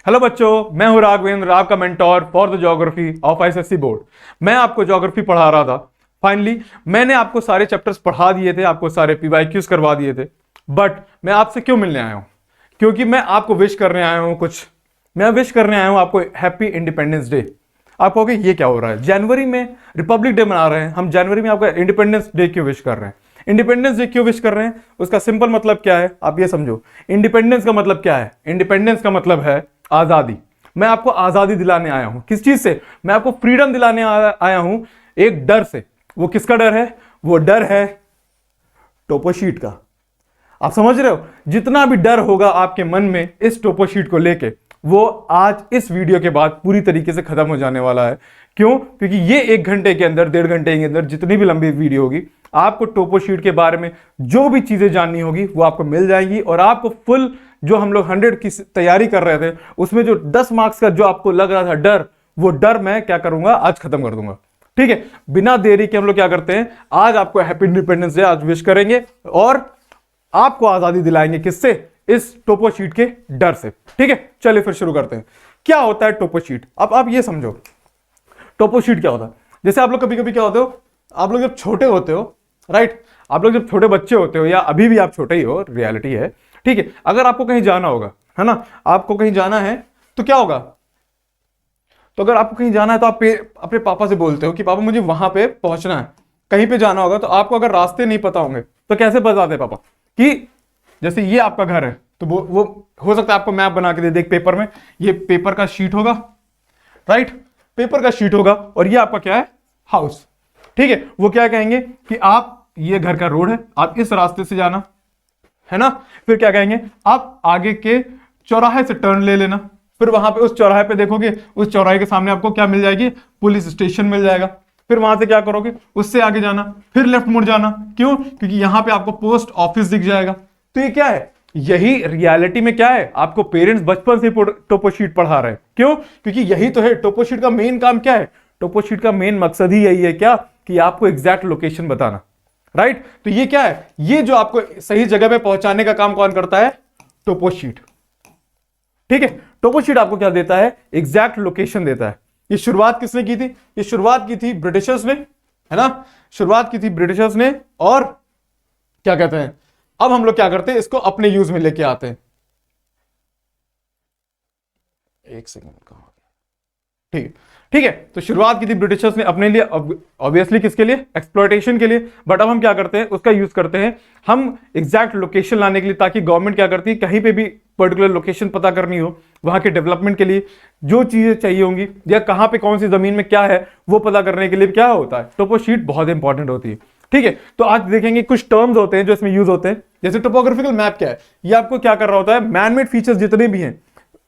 Hello बच्चों, मैं हूं राघवेंद्र, आपका mentor for the geography of ICSE board. मैं आपको ज्योग्राफी पढ़ा रहा था। फाइनली मैंने आपको सारे चैप्टर्स पढ़ा दिए थे, आपको सारे पीवाईक्यूज करवा दिए थे। बट मैं आपसे क्यों मिलने आया हूं? क्योंकि मैं आपको विश करने आया हूं मैं विश करने आया हूं आपको हैप्पी इंडिपेंडेंस डे। आप कहोगे ये क्या हो रहा है? जनवरी में रिपब्लिक डे मना रहे हैं हम, जनवरी में आपका इंडिपेंडेंस डे क्यों विश कर रहे हैं? इंडिपेंडेंस डे क्यों विश कर रहे हैं? उसका सिंपल मतलब क्या है आप ये समझो। इंडिपेंडेंस का मतलब क्या है? इंडिपेंडेंस का मतलब है आजादी। मैं आपको आजादी दिलाने आया हूं। किस चीज से? मैं आपको फ्रीडम दिलाने आया हूं एक डर से। वो किसका डर है? वो डर है टोपोशीट का। आप समझ रहे हो? जितना भी डर होगा आपके मन में इस टोपोशीट को लेके, वो आज इस वीडियो के बाद पूरी तरीके से खत्म हो जाने वाला है। क्यों? क्योंकि ये 1 घंटे के अंदर, 1.5 घंटे के अंदर जितनी भी लंबी वीडियो होगी, आपको टोपोशीट के बारे में जो भी चीजें जाननी होगी वो आपको मिल जाएंगी। और आपको फुल जो हम लोग 100 की तैयारी कर रहे थे, उसमें जो 10 मार्क्स का जो आपको लग रहा था डर, वो डर मैं क्या करूंगा, आज खत्म कर दूंगा। ठीक है, बिना देरी के हम लोग क्या करते हैं, आज आपको हैप्पी इंडिपेंडेंस डे आज विश करेंगे और आपको आजादी दिलाएंगे। किससे? इस टोपोशीट के डर से। ठीक है, चलिए फिर शुरू करते हैं। क्या होता है टोपोशीट? अब आप ये समझो टोपोशीट क्या होता है। जैसे आप लोग कभी कभी क्या होते हो, आप लोग जब छोटे होते हो, राइट, आप लोग जब छोटे बच्चे होते हो या अभी भी आप छोटे ही हो, रियलिटी है। ठीक है, अगर आपको कहीं जाना होगा, है ना, आपको कहीं जाना है तो क्या होगा? तो अगर आपको कहीं जाना है तो आप अपने पापा से बोलते हो कि पापा मुझे वहां पे पहुंचना है, कहीं पे जाना होगा। तो आपको अगर रास्ते नहीं पता होंगे तो कैसे बताते पापा कि जैसे ये आपका घर है, तो वो हो सकता है आपको मैप बना के दे दे एक पेपर में। ये पेपर का शीट होगा, राइट, पेपर का शीट होगा, और ये आपका क्या है? हाउस। ठीक है, वो क्या कहेंगे कि आप, ये घर का रोड है, आप इस रास्ते से जाना, है ना। फिर क्या कहेंगे, आप आगे के चौराहे से टर्न ले लेना। फिर वहां पे उस चौराहे पे देखोगे, उस चौराहे के सामने आपको क्या मिल जाएगी? पुलिस स्टेशन मिल जाएगा। फिर वहां से क्या करोगे, उससे आगे जाना, फिर लेफ्ट मुड़ जाना। क्यों? क्योंकि यहां पे आपको पोस्ट ऑफिस दिख जाएगा। तो ये क्या है? यही रियलिटी में क्या है, आपको पेरेंट्स बचपन से टोपोशीट पढ़ा रहे हैं। क्यों? क्योंकि यही तो है टोपोशीट का मेन काम। क्या है टोपोशीट का मेन मकसद? ही यही है क्या, कि आपको एग्जैक्ट लोकेशन बताना, राइट। तो ये क्या है, ये जो आपको सही जगह पे पहुंचाने का काम कौन करता है? टोपोशीट। ठीक है, टोपोशीट आपको क्या देता है? एग्जैक्ट लोकेशन देता है। ये शुरुआत किसने की थी? ये शुरुआत की थी ब्रिटिशर्स ने, है ना, शुरुआत की थी ब्रिटिशर्स ने। और क्या कहते हैं, अब हम लोग क्या करते हैं, इसको अपने यूज में लेके आते हैं। एक सेकंड का, ठीक है, ठीक है। तो शुरुआत की थी ब्रिटिशर्स ने अपने लिए, ऑब्वियसली किसके लिए? एक्सप्लॉयटेशन के लिए। बट अब हम क्या करते हैं, उसका यूज करते हैं हम एग्जैक्ट लोकेशन लाने के लिए, ताकि गवर्नमेंट क्या करती है, कहीं पे भी पर्टिकुलर लोकेशन पता करनी हो, वहां के डेवलपमेंट के लिए जो चीजें चाहिए होंगी, या कहां पे कौन सी जमीन में क्या है, वो पता करने के लिए क्या होता है, टोपोशीट बहुत इंपॉर्टेंट होती है। ठीक है, तो आज देखेंगे कुछ टर्म्स होते हैं जो इसमें यूज होते हैं। जैसे टोपोग्राफिकल मैप क्या है, ये आपको क्या कर रहा होता है, मैनमेड फीचर्स जितने भी हैं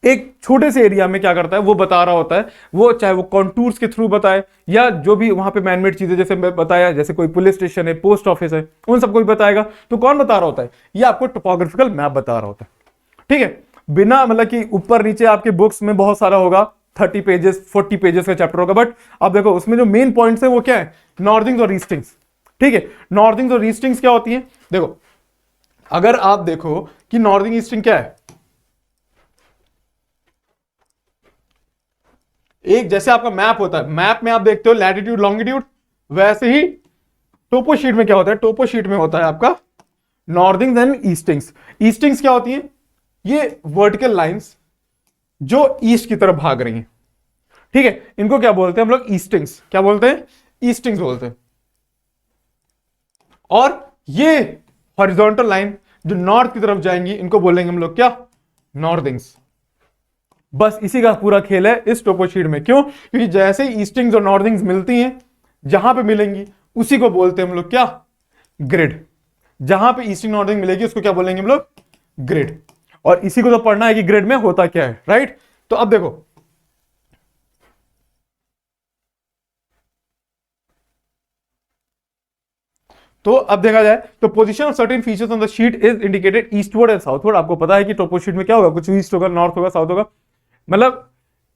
एक छोटे से एरिया में क्या करता है, वो बता रहा होता है। वो चाहे वो कॉन्टूर्स के थ्रू बताए, या जो भी वहां पे मैनमेड चीजें, जैसे मैं बताया, जैसे कोई पुलिस स्टेशन है, पोस्ट ऑफिस है, उन सबको भी बताएगा। तो कौन बता रहा होता है? ये आपको टोपोग्राफिकल मैप बता रहा होता है। ठीक है, बिना मतलब कि ऊपर नीचे आपके बुक्स में बहुत सारा होगा, 30 पेजेस 40 पेजेस का चैप्टर होगा, बट अब देखो उसमें जो मेन पॉइंट्स है वो क्या है? नॉर्थिंग्स और ईस्टिंग्स। ठीक है, नॉर्थिंग्स और ईस्टिंग्स क्या होती है? देखो, अगर आप देखो कि नॉर्थिंग ईस्टिंग क्या है, एक जैसे आपका मैप होता है, मैप में आप देखते हो लैटिट्यूड लॉन्गिट्यूड, वैसे ही टोपोशीट में क्या होता है? टोपोशीट में होता है आपका नॉर्थिंग्स एंड ईस्टिंग्स। ईस्टिंग्स क्या होती है? ये वर्टिकल लाइंस जो ईस्ट की तरफ भाग रही हैं। ठीक है, इनको क्या बोलते हैं हम लोग? ईस्टिंग्स। क्या बोलते हैं? ईस्टिंग्स बोलते हैं। और ये हॉरिजॉन्टल लाइन जो नॉर्थ की तरफ जाएंगी, इनको बोलेंगे हम लोग क्या? नॉर्थिंग्स। बस इसी का पूरा खेल है इस टोपोशीट में। क्यों? क्योंकि जैसे ही ईस्टिंग्स और नॉर्थिंग्स मिलती हैं, जहां पे मिलेंगी उसी को बोलते हैं हम लोग क्या? ग्रिड। जहां पे ईस्टिंग नॉर्थिंग मिलेगी उसको क्या बोलेंगे हम लोग? ग्रिड। और इसी को तो पढ़ना है कि ग्रिड में होता क्या है, राइट। तो अब देखो, तो अब देखा जाए तो position of certain features on the sheet is indicated eastward and southward. आपको पता है कि टोपोशीट में क्या होगा, कुछ ईस्ट होगा, नॉर्थ होगा, साउथ होगा। मतलब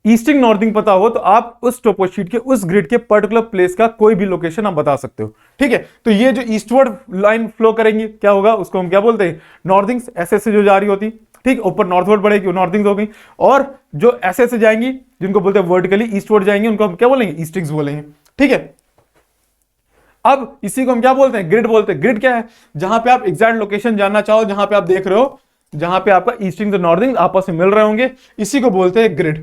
ईस्टिंग नॉर्थिंग पता हो तो आप उस टोपोशीट के उस ग्रिड के पर्टिकुलर प्लेस का कोई भी लोकेशन आप बता सकते हो। ठीक है, तो ये जो ईस्टवर्ड लाइन फ्लो करेंगी क्या होगा, उसको हम क्या बोलते हैं? नॉर्थिंग्स। ऐसे ऐसे जो जा रही होती, ठीक, ऊपर नॉर्थवर्ड बढ़ेगी, नॉर्थिंग्स हो गई। और जो ऐसे ऐसे जाएंगी जिनको बोलते हैं वर्टिकली ईस्टवर्ड जाएंगे, उनको हम क्या बोलेंगे, ईस्टिंग्स बोलेंगे। ठीक है, अब इसी को हम क्या बोलते हैं, ग्रिड बोलते हैं। ग्रिड क्या है, जहां पे आप एग्जैक्ट लोकेशन जानना चाहो, जहां पे आप देख रहे हो जहां पे आपका ईस्टिंग और नॉर्थिंग आपस में मिल रहे होंगे, इसी को बोलते हैं ग्रिड।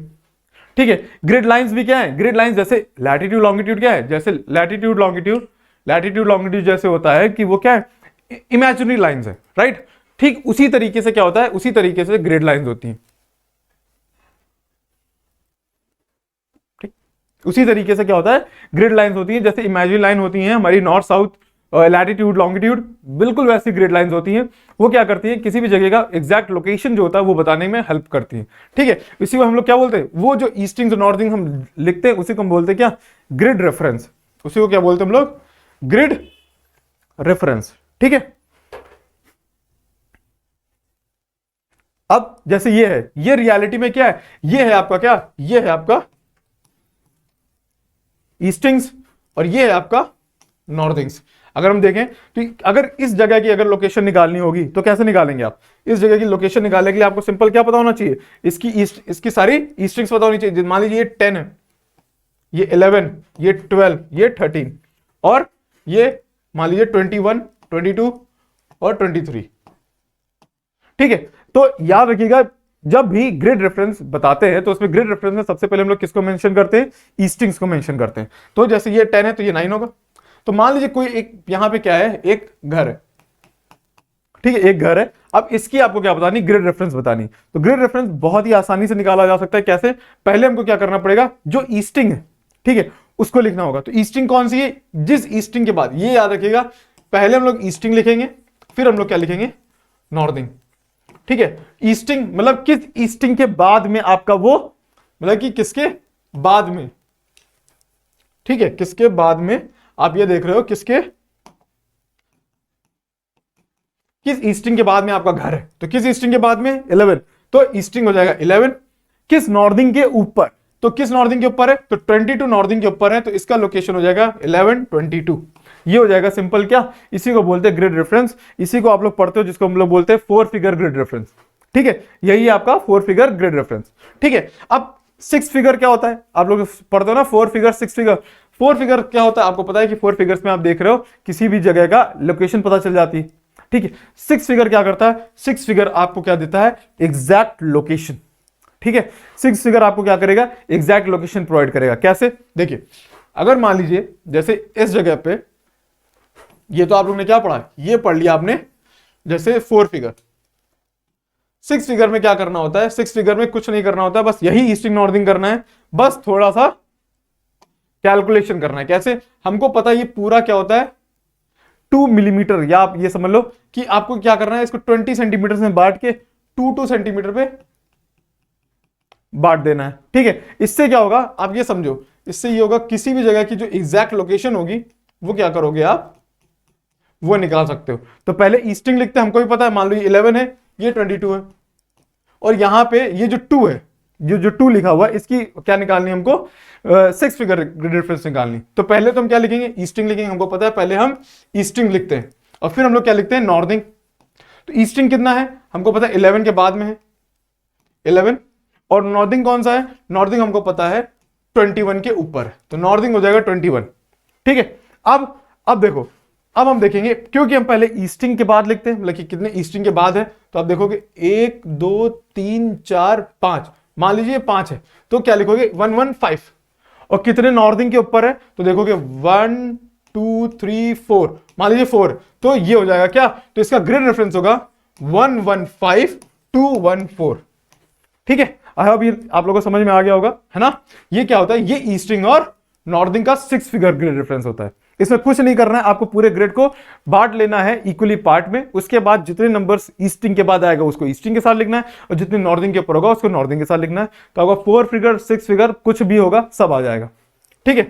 ठीक है, ग्रिड लाइंस भी क्या है, ग्रिड लाइंस जैसे लैटिट्यूड लॉन्गिट्यूड क्या है, जैसे लैटिट्यूड लॉन्गिट्यूड जैसे होता है कि वो क्या है, इमेजिनरी लाइंस है, राइट। ठीक उसी तरीके से क्या होता है, उसी तरीके से ग्रिड लाइंस होती हैं। ठीक, उसी तरीके से क्या होता है, ग्रिड लाइंस होती हैं, जैसे इमेजिनरी लाइन होती हैं हमारी नॉर्थ साउथ लैटिट्यूड लॉन्गिट्यूड, बिल्कुल वैसी ग्रिड लाइंस होती हैं। वो क्या करती है, किसी भी जगह का एग्जैक्ट लोकेशन जो होता है वो बताने में हेल्प करती है। ठीक है, इसी को हम लोग क्या बोलते हैं, वो जो ईस्टिंग और नॉर्थिंग हम लिखते हैं उसी को हम बोलते हैं क्या, ग्रिड रेफरेंस। उसी को क्या बोलते हैं हम लोग, ग्रिड रेफरेंस। ठीक है, अब जैसे ये है, ये रियलिटी में क्या है, ये है आपका क्या, ये है आपका ईस्टिंग्स और ये है आपका नॉर्थिंग्स। अगर हम देखें तो अगर इस जगह की अगर लोकेशन निकालनी होगी तो कैसे निकालेंगे आप, इस जगह की लोकेशन निकालने के लिए आपको सिंपल क्या पता होना चाहिए, इसकी सारी ईस्टिंग्स पता होनी चाहिए। मान लीजिए ये 10 है, ये 11, ये 12, ये 13 और ये मान लीजिए 21, 22 और 23। ठीक है, तो याद रखिएगा जब भी ग्रिड रेफरेंस बताते हैं तो उसमें ग्रिड रेफरेंस में सबसे पहले हम लोग किसको मेंशन करते हैं, ईस्टिंग्स को मेंशन करते हैं। तो जैसे ये 10 है तो ये 9 होगा। तो मान लीजिए कोई एक यहां पे क्या है, एक घर है, ठीक है, एक घर है। अब इसकी आपको क्या बतानी, ग्रिड रेफरेंस बतानी। तो ग्रिड रेफरेंस बहुत ही आसानी से निकाला जा सकता है। कैसे, पहले हमको क्या करना पड़ेगा, जो ईस्टिंग है, ठीक है, उसको लिखना होगा। तो ईस्टिंग कौन सी है, जिस ईस्टिंग के बाद, ये याद रखिएगा, पहले हम लोग ईस्टिंग लिखेंगे, फिर हम लोग क्या लिखेंगे, नॉर्थिंग। ठीक है, ईस्टिंग मतलब किस ईस्टिंग के बाद में आपका वो, मतलब कि किसके बाद में, ठीक है, किसके बाद में आप ये देख रहे हो, किस ईस्टिंग के बाद में आपका घर है। तो किस ईस्टिंग के बाद में, 11, तो ईस्टिंग हो जाएगा 11। किस नॉर्थिंग के ऊपर, तो किस नॉर्थिंग के ऊपर है, तो 22 नॉर्थिंग के ऊपर है, तो इसका लोकेशन हो जाएगा 11, 22। ये हो जाएगा सिंपल क्या, इसी को बोलते हैं ग्रिड रेफरेंस। इसी को आप लोग पढ़ते हो जिसको हम लोग बोलते हैं 4 फिगर ग्रिड रेफरेंस। ठीक है, यही है आपका 4 फिगर ग्रिड रेफरेंस। ठीक है, अब 6 फिगर क्या होता है, आप लोग पढ़ते हो ना, 4 फिगर 6 फिगर। 4 फिगर क्या होता है आपको पता है कि 4 फिगर्स में आप देख रहे हो किसी भी जगह का लोकेशन पता चल जाती है। ठीक है, 6 फिगर क्या करता है, 6 फिगर आपको क्या देता है, एग्जैक्ट लोकेशन। ठीक है, 6 फिगर आपको क्या करेगा, एग्जैक्ट लोकेशन प्रोवाइड करेगा। कैसे, देखिए, अगर मान लीजिए जैसे इस जगह पे, ये तो आप लोग ने क्या पढ़ा, ये पढ़ लिया आपने, जैसे 4 फिगर। 6 फिगर में क्या करना होता है, 6 फिगर में कुछ नहीं करना होता है, बस यही ईस्टिंग नॉर्थिंग करना है, बस थोड़ा सा कैलकुलेशन करना है। कैसे, हमको पता है ये पूरा क्या होता है, 2 मिलीमीटर, या आप ये समझ लो कि आपको क्या करना है, इसको 20 सेंटीमीटर में बांट के 2 सेंटीमीटर पे बांट देना है। ठीक है, इससे क्या होगा, आप ये समझो, इससे ये होगा किसी भी जगह की जो एग्जैक्ट लोकेशन होगी वो क्या करोगे आप, वो निकाल सकते हो। तो पहले ईस्टिंग लिखते हैं, हमको भी पता है, मान लो ये 11 है, ये 22 है, और यहां पे ये जो 2 है, जो 2 लिखा हुआ है, इसकी क्या निकालनी है हमको, 6 फिगर रेफरेंस निकालनी। तो पहले तो हम क्या लिखेंगे, ईस्टिंग लिखेंगे। हमको पता है पहले हम ईस्टिंग लिखते हैं और फिर हम लोग क्या लिखते हैं, नॉर्थिंग। तो ईस्टिंग कितना है हमको पता है, 11 के बाद में है 11, और नॉर्थिंग कौन सा है, नॉर्थिंग हमको पता है 21 के ऊपर है, तो नॉर्थिंग हो जाएगा 21। ठीक है, अब देखो, अब हम देखेंगे, क्योंकि हम पहले ईस्टिंग के बाद लिखते हैं, मतलब कि कितने ईस्टिंग के बाद है, तो आप देखोगे 1 2 3 4 5, मान लीजिए 5 है, तो क्या लिखोगे, 115। और कितने नॉर्थिंग के ऊपर है, तो देखोगे 1 2 3 4, मान लीजिए 4, तो ये हो जाएगा क्या, तो इसका ग्रिड रेफरेंस होगा 115214। ठीक है, आई होप ये आप लोगों को समझ में आ गया होगा, है ना। ये क्या होता है, ये ईस्टिंग और नॉर्थिंग का 6 फिगर ग्रिड रेफरेंस होता है। इसमें कुछ नहीं करना है, आपको पूरे ग्रिड को बांट लेना है इक्वली पार्ट में। उसके बाद जितने नंबर्स ईस्टिंग के बाद आएगा उसको ईस्टिंग के साथ लिखना है, और जितने नॉर्थिंग के ऊपर होगा उसको नॉर्थिंग के साथ लिखना है। तो आपका 4 फिगर 6 फिगर कुछ भी होगा, सब आ जाएगा। ठीक है,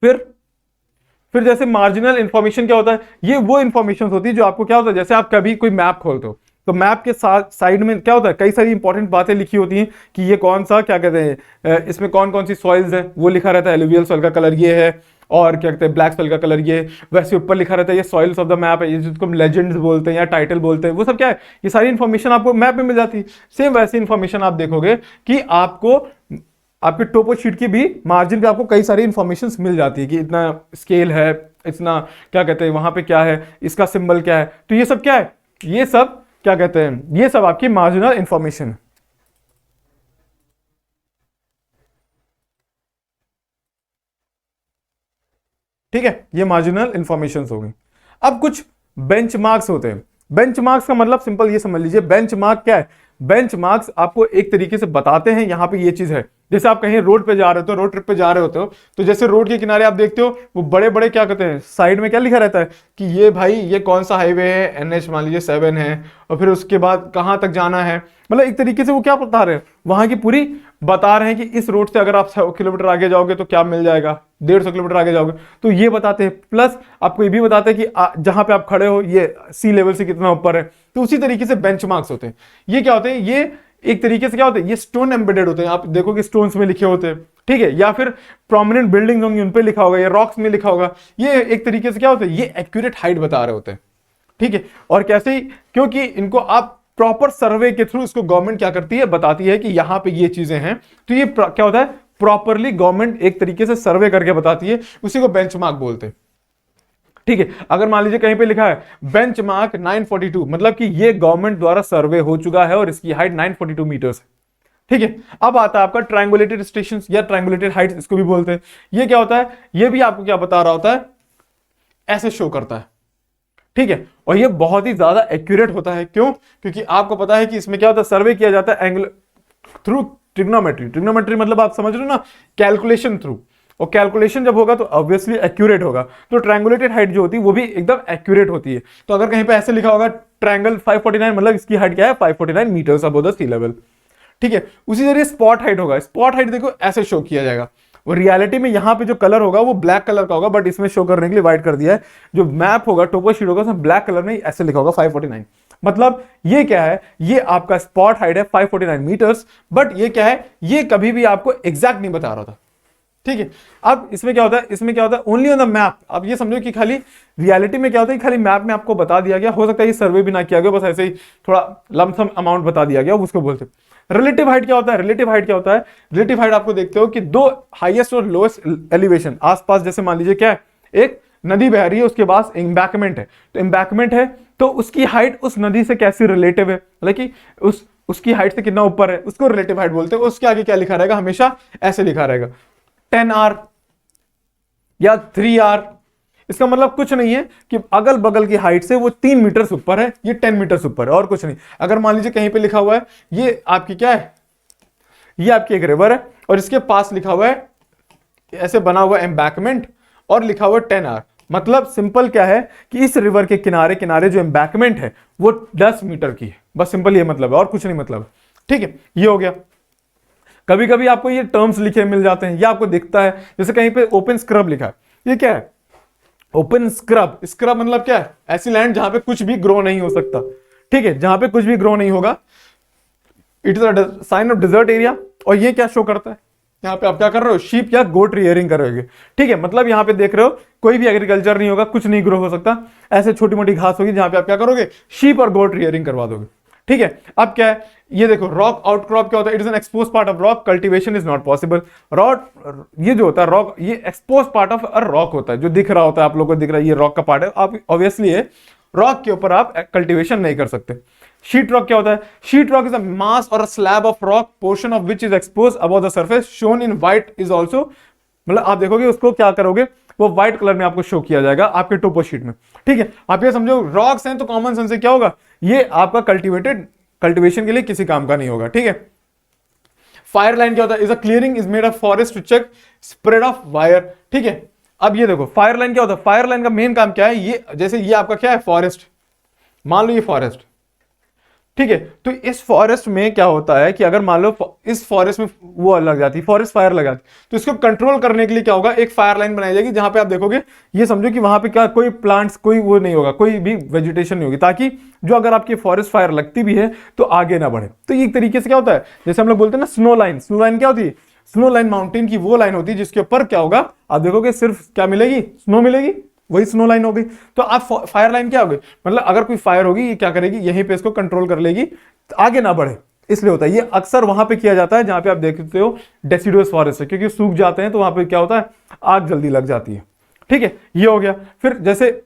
फिर जैसे मार्जिनल इंफॉर्मेशन क्या होता है, ये वो इंफॉर्मेशन होती है जो आपको क्या होता है, जैसे आप कभी कोई मैप खोलते हो तो मैप के साथ साइड में क्या होता है, कई सारी इंपॉर्टेंट बातें लिखी होती हैं कि ये कौन सा क्या कहते हैं, इसमें कौन कौन सी सॉइल्स है वो लिखा रहता है, एलुवियल सॉइल का कलर ये है, और क्या कहते हैं ब्लैक सोइल का कलर ये, वैसे ऊपर लिखा रहता है ये सॉइल्स ऑफ द मैप है, ये जिसको हम लेजेंड्स बोलते हैं या टाइटल बोलते हैं, वो सब क्या है, ये सारी इन्फॉर्मेशन आपको मैप में मिल जाती है। सेम वैसी इन्फॉर्मेशन आप देखोगे कि आपको आपके टोपो शीट की भी मार्जिन पे आपको कई सारी इंफॉर्मेशन मिल जाती है कि इतना स्केल है, इतना क्या कहते हैं वहां पे क्या है, इसका सिंबल क्या है, तो ये सब क्या है, ये सब क्या कहते हैं, ये सब आपकी मार्जिनल इंफॉर्मेशन है। ठीक है, ये मार्जिनल इंफॉर्मेशन हो गई। अब कुछ बेंचमार्क्स होते हैं। बेंचमार्क्स का मतलब सिंपल ये समझ लीजिए, बेंचमार्क क्या है, बेंचमार्क्स आपको एक तरीके से बताते हैं यहां पे ये चीज है। जैसे आप कहीं रोड पे जा रहे हो, रोड ट्रिप पे जा रहे होते हो, तो जैसे रोड के किनारे आप देखते हो वो बड़े बड़े क्या कहते हैं, साइड में क्या लिखा रहता है कि ये भाई ये कौन सा हाईवे है, NH मान लीजिए 7 है, और फिर उसके बाद कहां तक जाना है, मतलब एक तरीके से वो क्या बता रहे हैं, वहां की पूरी बता रहे हैं कि इस रोड से अगर आप 100 किलोमीटर आगे जाओगे तो क्या मिल जाएगा, 150 किलोमीटर आगे जाओगे तो ये बताते हैं। प्लस आपको ये भी बताते हैं कि जहां पे आप खड़े हो ये सी लेवल से कितना ऊपर है। तो उसी तरीके से बेंचमार्क्स होते हैं। ये क्या होते हैं, ये एक तरीके से क्या होते हैं, ये स्टोन एम्बेडेड होते हैं, आप देखोगे स्टोन्स में लिखे होते हैं, ठीक है, या फिर प्रोमिनेंट बिल्डिंग्स होंगी उन पे लिखा होगा, या रॉक्स में लिखा होगा। ये एक तरीके से क्या होता है, ये एक्यूरेट हाइट बता रहे होते हैं, ठीक है। और कैसे ही, क्योंकि इनको आप प्रॉपर सर्वे के थ्रू इसको गवर्नमेंट क्या करती है, बताती है कि यहां पे ये चीजें हैं, तो ये क्या होता है, प्रॉपरली गवर्नमेंट एक तरीके से सर्वे करके बताती है, उसी को बेंचमार्क बोलते हैं, ठीक है। अगर मान लीजिए कहीं पे लिखा है बेंचमार्क 942, मतलब कि ये गवर्नमेंट द्वारा सर्वे हो चुका है और इसकी हाइट 942 मीटर्स है, ठीक है। अब आता है आपका ट्रायंगुलेटेड स्टेशन या ट्रायंगुलेटेड हाइट्स, इसको भी बोलते हैं। ये क्या होता है, ये भी आपको क्या बता रहा होता है, ऐसे शो करता है, ठीक है। और ये बहुत ही ज्यादा एक्यूरेट होता है, क्यों, क्योंकि आपको पता है कि इसमें क्या होता है, सर्वे किया जाता है एंगल थ्रू ट्रिग्नोमेट्री। ट्रिग्नोमेट्री मतलब आप समझ रहे हो ना, कैलकुलेशन थ्रू, और कैलकुलेशन जब होगा तो ऑब्वियसली एक्यूरेट होगा। तो ट्रायंगुलेटेड हाइट जो होती है वो भी एकदम एक्यूरेट होती है। तो अगर कहीं पे ऐसे लिखा होगा ट्रायंगल 549, मतलब इसकी हाइट क्या है, 549 meters above the sea level, ठीक है। उसी जरिए स्पॉट हाइट होगा, स्पॉट हाइट देखो ऐसे शो किया जाएगा, और रियलिटी में यहां पे जो कलर होगा वो ब्लैक कलर का होगा, बट इसमें शो करने के लिए व्हाइट कर दिया है। जो मैप होगा, टोपो शीट होगा, उसमें ब्लैक कलर में ऐसे लिखा होगा 549। मतलब ये क्या है, ये आपका स्पॉट हाइट है 549 मीटर्स, बट ये क्या है, ये कभी भी आपको एग्जैक्ट नहीं बता रहा था, ठीक है। अब इसमें क्या होता है, इसमें क्या होता है, ओनली ऑन द मैप। अब ये समझो कि खाली रियलिटी में क्या होता है, खाली मैप में आपको बता दिया गया, हो सकता है ये सर्वे भी ना किया गया, बस ऐसे ही थोड़ा लमसम अमाउंट बता दिया गया, उसको बोलते हैं। रिलेटिव हाइट क्या होता है, रिलेटिव हाइट क्या होता है, रिलेटिव हाइट आपको देखते हो कि दो हाईएस्ट और लोएस्ट एलिवेशन आसपास, जैसे मान लीजिए क्या है, एक नदी बह रही है, उसके पास एम्बैंकमेंट है, तो एम्बैंकमेंट है तो उसकी हाइट उस नदी से कैसी रिलेटिव है, मतलब कि उसकी हाइट से कितना ऊपर है, उसको रिलेटिव हाइट बोलते हैं। उसके आगे क्या लिखा रहेगा, हमेशा ऐसे लिखा रहेगा 10R या 3R। इसका मतलब कुछ नहीं है कि अगल बगल की हाइट से वो 3 मीटर से ऊपर है, ये 10 मीटर से ऊपर है, और कुछ नहीं। अगर मान लीजिए कहीं पे लिखा हुआ है ये आपकी क्या है, ये आपकी एक रिवर है, और इसके पास लिखा हुआ है ऐसे बना हुआ एम्बैंकमेंट, और लिखा हुआ 10R, मतलब सिंपल क्या है कि इस रिवर के किनारे किनारे जो एम्बैंकमेंट है वो 10 मीटर की है, बस सिंपल ये मतलब है, और कुछ नहीं मतलब, ठीक है। ये हो गया। कभी कभी आपको ये टर्म्स लिखे मिल जाते हैं, ये आपको दिखता है, जैसे कहीं पे ओपन स्क्रब लिखा है, ये क्या है, ओपन स्क्रब। स्क्रब मतलब क्या है, ऐसी लैंड जहां पे कुछ भी ग्रो नहीं हो सकता, ठीक है, जहां पे कुछ भी ग्रो नहीं होगा, it is a sign of desert area. और ये क्या शो करता है, यहाँ पे आप क्या कर रहे हो, शीप या गोट रियरिंग कर रहे हो, ठीक है। मतलब यहाँ पे देख रहे हो कोई भी एग्रीकल्चर नहीं होगा, कुछ नहीं ग्रो हो सकता, ऐसे छोटी मोटी घास होगी जहां पे आप क्या करोगे, शीप और गोट रियरिंग करवा दोगे, ठीक है। अब क्या है, ये देखो रॉक आउटक्रॉप क्या होता है, it is an expose part of rock, cultivation is not possible. Rock, ये जो होता है रॉक, ये expose part of a rock होता है, जो दिख रहा होता है आप लोगों को, दिख रहा है ये रॉक का पार्ट है, आप ऑब्वियसली है रॉक के ऊपर आप कल्टीवेशन नहीं कर सकते। शीट रॉक क्या होता है, sheet rock is a mass or a slab of rock, portion of which is expose above the surface, shown in white is also, मतलब आप देखोगे उसको क्या करोगे, वो व्हाइट कलर में आपको शो किया जाएगा आपके टोपो शीट में, ठीक है। आप ये समझो रॉक्स हैं तो कॉमन सेंस से क्या होगा, ये आपका कल्टीवेशन के लिए किसी काम का नहीं होगा, ठीक है। फायर लाइन क्या होता है, is a clearing is made of forest to check spread of fire, ठीक है। अब ये देखो फायर लाइन क्या होता है, फायर लाइन का मेन काम क्या है, ये जैसे ये आपका क्या है फॉरेस्ट, मान लो ये फॉरेस्ट, ठीक है। तो इस फॉरेस्ट में क्या होता है कि अगर मान लो इस फॉरेस्ट में वो लग जाती है, फॉरेस्ट फायर लग जाती, तो इसको कंट्रोल करने के लिए क्या होगा, एक फायर लाइन बनाई जाएगी जहां पे आप देखोगे, ये समझो कि वहां पे क्या कोई प्लांट्स, कोई वो नहीं होगा, कोई भी वेजिटेशन नहीं होगी, ताकि जो अगर आपकी फॉरेस्ट फायर लगती भी है तो आगे ना बढ़े। तो ये एक तरीके से क्या होता है, जैसे हम लोग बोलते हैं ना स्नो लाइन, स्नो लाइन क्या होती है, स्नो लाइन माउंटेन की वो लाइन होती है जिसके ऊपर क्या होगा, आप देखोगे सिर्फ क्या मिलेगी, स्नो मिलेगी, वही स्नो लाइन होगी। तो आप फायर लाइन क्या होगी, मतलब अगर कोई फायर होगी ये क्या करेगी, यहीं पे इसको कंट्रोल कर लेगी, आगे ना बढ़े, इसलिए होता है। ये अक्सर वहां पे किया जाता है जहां पे आप देखते हो डेसिडुअस फॉरेस्ट है, क्योंकि सूख जाते हैं तो वहां पे क्या होता है, आग जल्दी लग जाती है। ठीक है, ये हो गया। फिर जैसे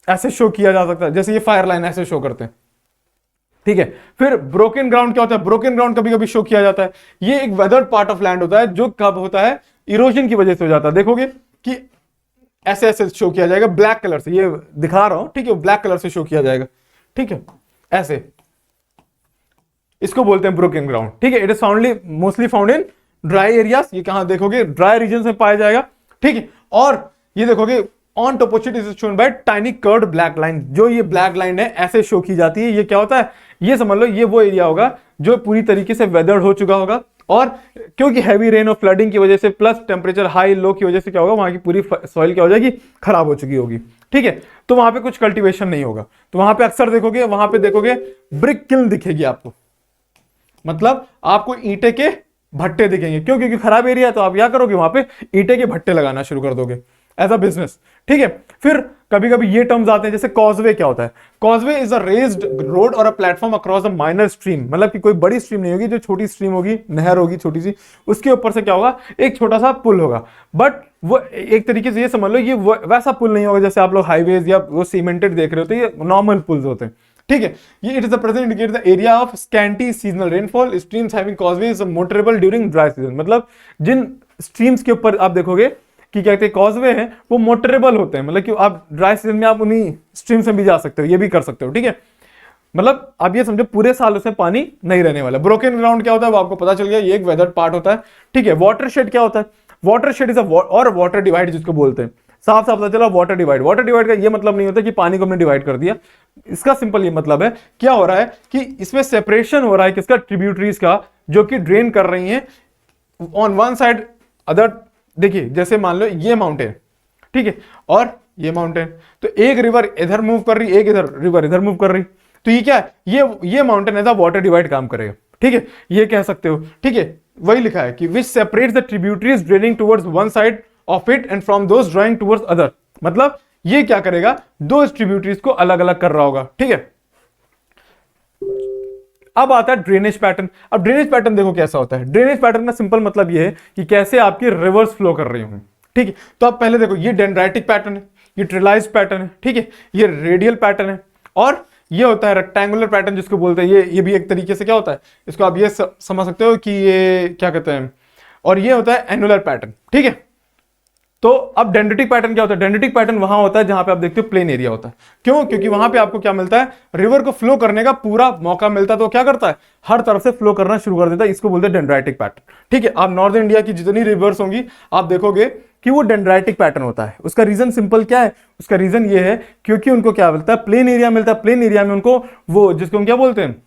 ऐसे शो किया जा सकता है, जैसे ये फायर लाइन ऐसे शो करते हैं। ठीक है, फिर ब्रोकन ग्राउंड क्या होता है, ब्रोकन ग्राउंड कभी कभी शो किया जाता है। ये एक वेदर्ड पार्ट ऑफ लैंड होता है जो कब होता है, इरोजन की वजह से हो जाता है। देखोगे कि ऐसे ऐसे शो किया जाएगा ब्लैक कलर से, ये दिखा रहा हूं, ठीक है, ब्लैक कलर से शो किया जाएगा। ठीक है, ऐसे, इसको बोलते हैं ब्रोकन ग्राउंड। ठीक है, it is fondly mostly found in dry areas, ये कहां देखोगे, ड्राई रीजन में पाया जाएगा। ठीक है, और ये देखोगे on top is shown by tiny curved black line, जो ये ब्लैक लाइन है ऐसे शो की जाती है। ये क्या होता है, ये समझ लो ये वो एरिया होगा जो पूरी तरीके से वेदर्ड हो चुका होगा, और क्योंकि हैवी रेन और फ्लडिंग की वजह से प्लस टेम्परेचर हाई लो की वजह से क्या होगा, वहां की पूरी सॉइल क्या हो जाएगी, खराब हो चुकी होगी। ठीक है, तो वहां पे कुछ कल्टीवेशन नहीं होगा, तो वहां पे अक्सर देखोगे, वहां पे देखोगे ब्रिक किल्न दिखेगी आपको, मतलब आपको ईंटे के भट्टे दिखेंगे। क्यों, क्योंकि खराब एरिया है, तो आप क्या करोगे, वहां पे ईंटे के भट्टे लगाना शुरू कर दोगे एज अ बिजनेस। ठीक है, फिर कभी कभी ये टर्म्स आते हैं, जैसे कॉजवे क्या होता है, causeway is a raised road or a platform across a minor stream, मतलब कि कोई बड़ी स्ट्रीम नहीं होगी, जो छोटी स्ट्रीम होगी, नहर होगी छोटी सी, उसके ऊपर से क्या होगा, एक छोटा सा पुल होगा। बट वो एक तरीके से ये समझ लो, ये वैसा पुल नहीं होगा जैसे आप लोग हाईवेज या वो सीमेंटेड देख रहे होते हैं, ये नॉर्मल पुल्स होते हैं। ठीक है, ये it is the present indicate the area of scanty seasonal rainfall, streams having causeways motorable during dry season, मतलब जिन स्ट्रीम्स के ऊपर आप देखोगे कि क्या कहते हैं कॉजवे हैं, वो मोटरेबल होते हैं, मतलब कि आप ड्राई सीजन में आप उन्हीं स्ट्रीम से भी जा सकते हो, ये भी कर सकते हो। ठीक है, मतलब आप ये समझो पूरे साल उसमें पानी नहीं रहने वाला। ब्रोकन ग्राउंड क्या होता है वो आपको पता चल गया, ये एक वेदर पार्ट होता है। ठीक है, वाटर शेड क्या होता है, वाटर शेड इज और वाटर डिवाइड जिसको बोलते हैं, साफ साफ पता चला वाटर डिवाइड। वाटर डिवाइड का ये मतलब नहीं होता कि पानी को हमने डिवाइड कर दिया, इसका सिंपल ये मतलब है क्या हो रहा है कि इसमें सेपरेशन हो रहा है किसका, ट्रिब्यूटरीज का, जो कि ड्रेन कर रही हैं ऑन वन साइड अदर। देखिए जैसे मान लो ये माउंटेन, ठीक है, और ये माउंटेन, तो एक रिवर इधर मूव कर रही, एक इधर रिवर इधर मूव कर रही, तो ये क्या है, ये mountain as a water divide काम करेगा। ठीक है, ये कह सकते हो। ठीक है, वही लिखा है कि which separates the tributaries draining towards one side of it and from those drawing towards other, मतलब ये क्या करेगा, दो ट्रिब्यूटरीज को अलग अलग कर रहा होगा। ठीक है, अब आता है ड्रेनेज पैटर्न। अब ड्रेनेज पैटर्न देखो कैसा होता है, ड्रेनेज पैटर्न का सिंपल मतलब ये है कि कैसे आपकी रिवर्स फ्लो कर रही होंगी। ठीक है, तो आप पहले देखो, ये डेंड्राइटिक पैटर्न है, ये ट्रिलाइज पैटर्न है, ठीक है, ये रेडियल पैटर्न है, और ये होता है रेक्टेंगुलर पैटर्न जिसको बोलते हैं। ये भी एक तरीके से क्या होता है, इसको आप ये समझ सकते हो कि ये क्या कहते हैं, और ये होता है एनुलर पैटर्न। ठीक है, तो अब डेंड्रिटिक पैटर्न क्या होता है, डेंड्रिटिक पैटर्न वहां होता है जहां पे आप देखते हो प्लेन एरिया होता है। क्यों, क्योंकि वहां पे आपको क्या मिलता है, रिवर को फ्लो करने का पूरा मौका मिलता है, तो क्या करता है, हर तरफ से फ्लो करना शुरू कर देता है, इसको बोलते हैं डेंड्राइटिक पैटर्न। ठीक है, आप नॉर्थ इंडिया की जितनी रिवर्स होंगी आप देखोगे कि वो डेंड्राइटिक पैटर्न होता है। उसका रीजन सिंपल क्या है, उसका रीजन ये है क्योंकि उनको क्या मिलता है, प्लेन एरिया मिलता है, प्लेन एरिया में उनको वो जिसको हम क्या बोलते हैं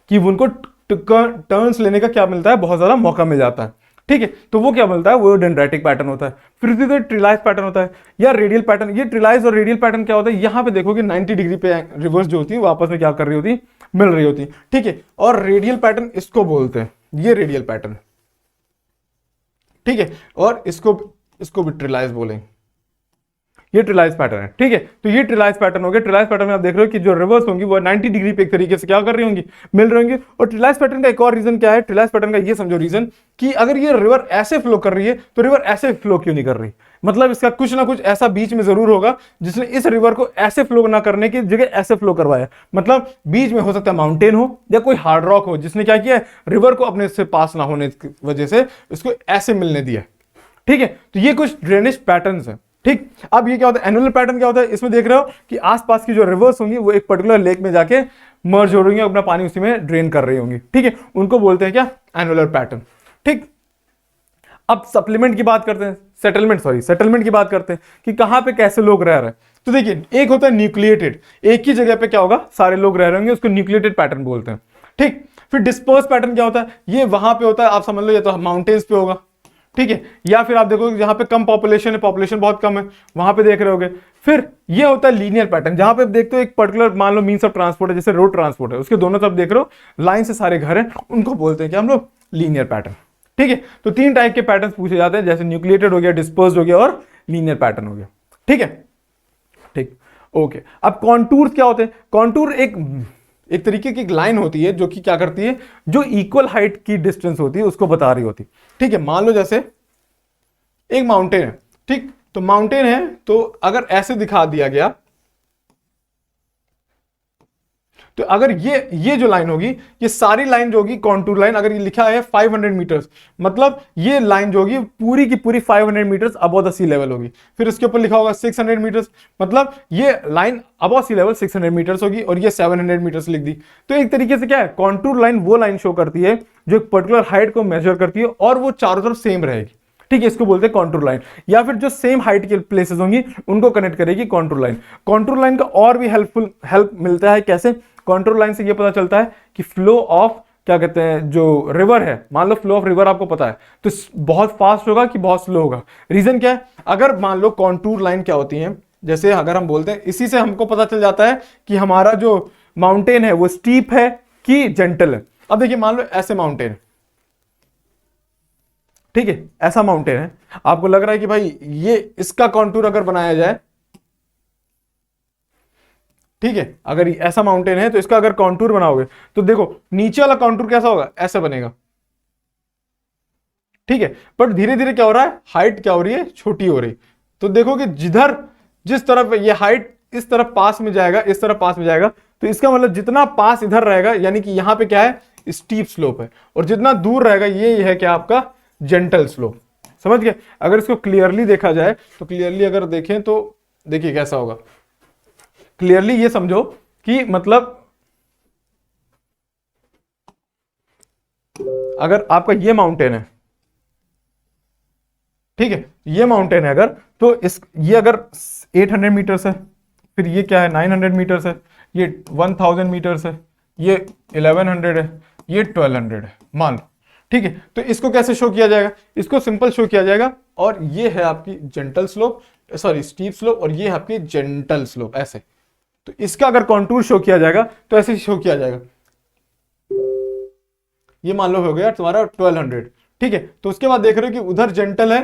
कि उनको टर्न्स लेने का क्या मिलता है, बहुत ज्यादा मौका मिल जाता है। ठीक है, तो वो क्या मिलता है, वो डेंड्राइटिक पैटर्न होता है। फिर इधर ट्रिलाइज पैटर्न होता है या रेडियल पैटर्न। ये ट्रिलाइज और रेडियल पैटर्न क्या होता है, यहां पे देखोगे 90 डिग्री पे रिवर्स जो होती है वापस में क्या कर रही होती, मिल रही होती। ठीक है, और रेडियल पैटर्न इसको बोलते हैं, ये रेडियल पैटर्न। ठीक है, और इसको भी ट्रिलाइज बोलेंगे, ये ट्रिलाइज पैटर्न है। ठीक है, तो ये ट्रिलाइज पैटर्न हो गया। ट्रिलाइज पैटर्न में आप देख रहे हो कि जो रिवर्स होंगी वो 90 डिग्री पे एक तरीके से क्या कर रही होंगी, मिल रही होंगी। और ट्रिलाइज पैटर्न का एक और रीजन क्या है, ट्रिलाइज पैटर्न का ये समझो रीजन कि अगर ये रिवर ऐसे फ्लो कर रही है तो रिवर ऐसे फ्लो क्यों नहीं कर रही, मतलब इसका कुछ ना कुछ ऐसा बीच में जरूर होगा जिसने इस रिवर को ऐसे फ्लो ना करने की जगह ऐसे फ्लो करवाया। मतलब बीच में हो सकता है माउंटेन हो या कोई हार्ड रॉक हो जिसने क्या किया, रिवर को अपने से पास ना होने की वजह से इसको ऐसे मिलने दिया। ठीक है, तो ये कुछ ड्रेनेज पैटर्न्स है। ठीक, अब ये क्या होता है, एनुअल पैटर्न क्या होता है, इसमें देख रहे हो कि आसपास की जो रिवर्स होंगी वो एक पर्टिकुलर लेक में जाके मर्ज हो रही है, अपना पानी उसी में ड्रेन कर रही होंगी। ठीक है, उनको बोलते हैं क्या, एनुअल पैटर्न। ठीक, अब सप्लीमेंट की बात करते हैं, सेटलमेंट की बात करते हैं कि कहां पे कैसे लोग रह रहे हैं। तो देखिए, एक होता है न्यूक्लिएटेड, एक ही जगह पे क्या होगा सारे लोग रह रहे होंगे, उसको न्यूक्लिएटेड पैटर्न बोलते हैं। ठीक, फिर डिस्पर्स पैटर्न क्या होता है, ये वहां पे होता है, आप समझ लो ये तो माउंटेन्स पे होगा। ठीक है, या फिर आप देखो जहां पे कम पॉपुलेशन है, पॉपुलेशन बहुत कम है, वहां पे देख रहे होगे। फिर ये होता है लीनियर पैटर्न, जहां पे देखते हो एक पर्टिकुलर मान लो मींस ऑफ ट्रांसपोर्ट है, जैसे रोड ट्रांसपोर्ट है, उसके दोनों तरफ देख रहे हो लाइन से सारे घर हैं, उनको बोलते हैं कि हम लोग लीनियर पैटर्न। ठीक है, तो 3 टाइप के पैटर्न पूछे जाते हैं, जैसे न्यूक्लिएटेड हो गया, डिस्पर्स्ड हो गया और लीनियर पैटर्न हो गया। ठीक है, ठीक, ओके। अब कॉन्टूर क्या होते हैं? कॉन्टूर एक तरीके की लाइन होती है जो कि क्या करती है, जो इक्वल हाइट की डिस्टेंस होती है उसको बता रही होती है। ठीक है, मान लो जैसे एक माउंटेन है, ठीक, तो माउंटेन है, तो अगर ऐसे दिखा दिया गया, तो अगर ये जो लाइन होगी, ये सारी लाइन जो होगी कॉन्टूर लाइन, अगर ये लिखा है 500 मीटर्स, मतलब ये लाइन जो होगी पूरी की पूरी 500 meters above the sea level होगी। फिर इसके ऊपर लिखा होगा 600 मीटर्स, मतलब ये line above sea level 600 metres होगी, और ये 700 मीटर्स लिख दी। तो एक तरीके से क्या है, कॉन्टूर लाइन वो लाइन शो करती है जो एक पर्टिकुलर हाइट को मेजर करती है और वो चारों तरफ सेम रहेगी। ठीक है, इसको बोलते हैं कॉन्टूर लाइन, या फिर जो सेम हाइट के प्लेसेस होंगी उनको कनेक्ट करेगी कॉन्टूर लाइन। कॉन्टूर लाइन का और भी हेल्प मिलता है, कैसे? कॉन्टूर लाइन से ये पता चलता है कि फ्लो ऑफ, क्या कहते हैं, जो रिवर है, मान लो फ्लो ऑफ रिवर आपको पता है, तो बहुत फास्ट होगा कि बहुत स्लो होगा। रीजन क्या है? अगर मान लो कॉन्टूर लाइन क्या होती है, जैसे अगर हम बोलते हैं, इसी से हमको पता चल जाता है कि हमारा जो माउंटेन है वो स्टीप है कि जेंटल है। अब देखिए, मान लो ऐसे माउंटेन है, ठीक है, ऐसा माउंटेन है, आपको लग रहा है कि भाई ये इसका कॉन्टूर अगर बनाया जाए, ठीक है, अगर ऐसा माउंटेन है तो इसका अगर कॉन्टूर बनाओगे तो देखो नीचे वाला कॉन्टूर कैसा होगा, ऐसा बनेगा। ठीक है, पर धीरे धीरे क्या हो रहा है, हाइट क्या हो रही है, छोटी हो रही। तो देखो कि जिस तरफ ये हाइट इस तरफ पास में जाएगा, इस तरफ पास में जाएगा, तो इसका मतलब जितना पास इधर रहेगा, यानी कि यहां पे क्या है, स्टीप स्लोप है, और जितना दूर रहेगा ये है क्या, आपका जेंटल स्लोप। समझ गए? अगर इसको क्लियरली देखा जाए, तो क्लियरली अगर देखें तो देखिए कैसा होगा। क्लियरली ये समझो कि मतलब अगर आपका ये माउंटेन है, ठीक है, ये माउंटेन है अगर, तो ये अगर 800 मीटर्स है, फिर ये क्या है, 900 मीटर्स है, ये 1000 मीटर्स है, ये 1100 है, ये 1200 है, मान लो। ठीक है, तो इसको कैसे शो किया जाएगा? इसको सिंपल शो किया जाएगा, और ये है आपकी gentle slope, sorry steep slope, और ये है आपकी जेंटल स्लोप, ऐसे। तो इसका अगर कॉन्टूर शो किया जाएगा तो ऐसे शो किया जाएगा। ये मान लो हो गया तुम्हारा 1200। ठीक है, तो उसके बाद देख रहे हो कि उधर जेंटल है,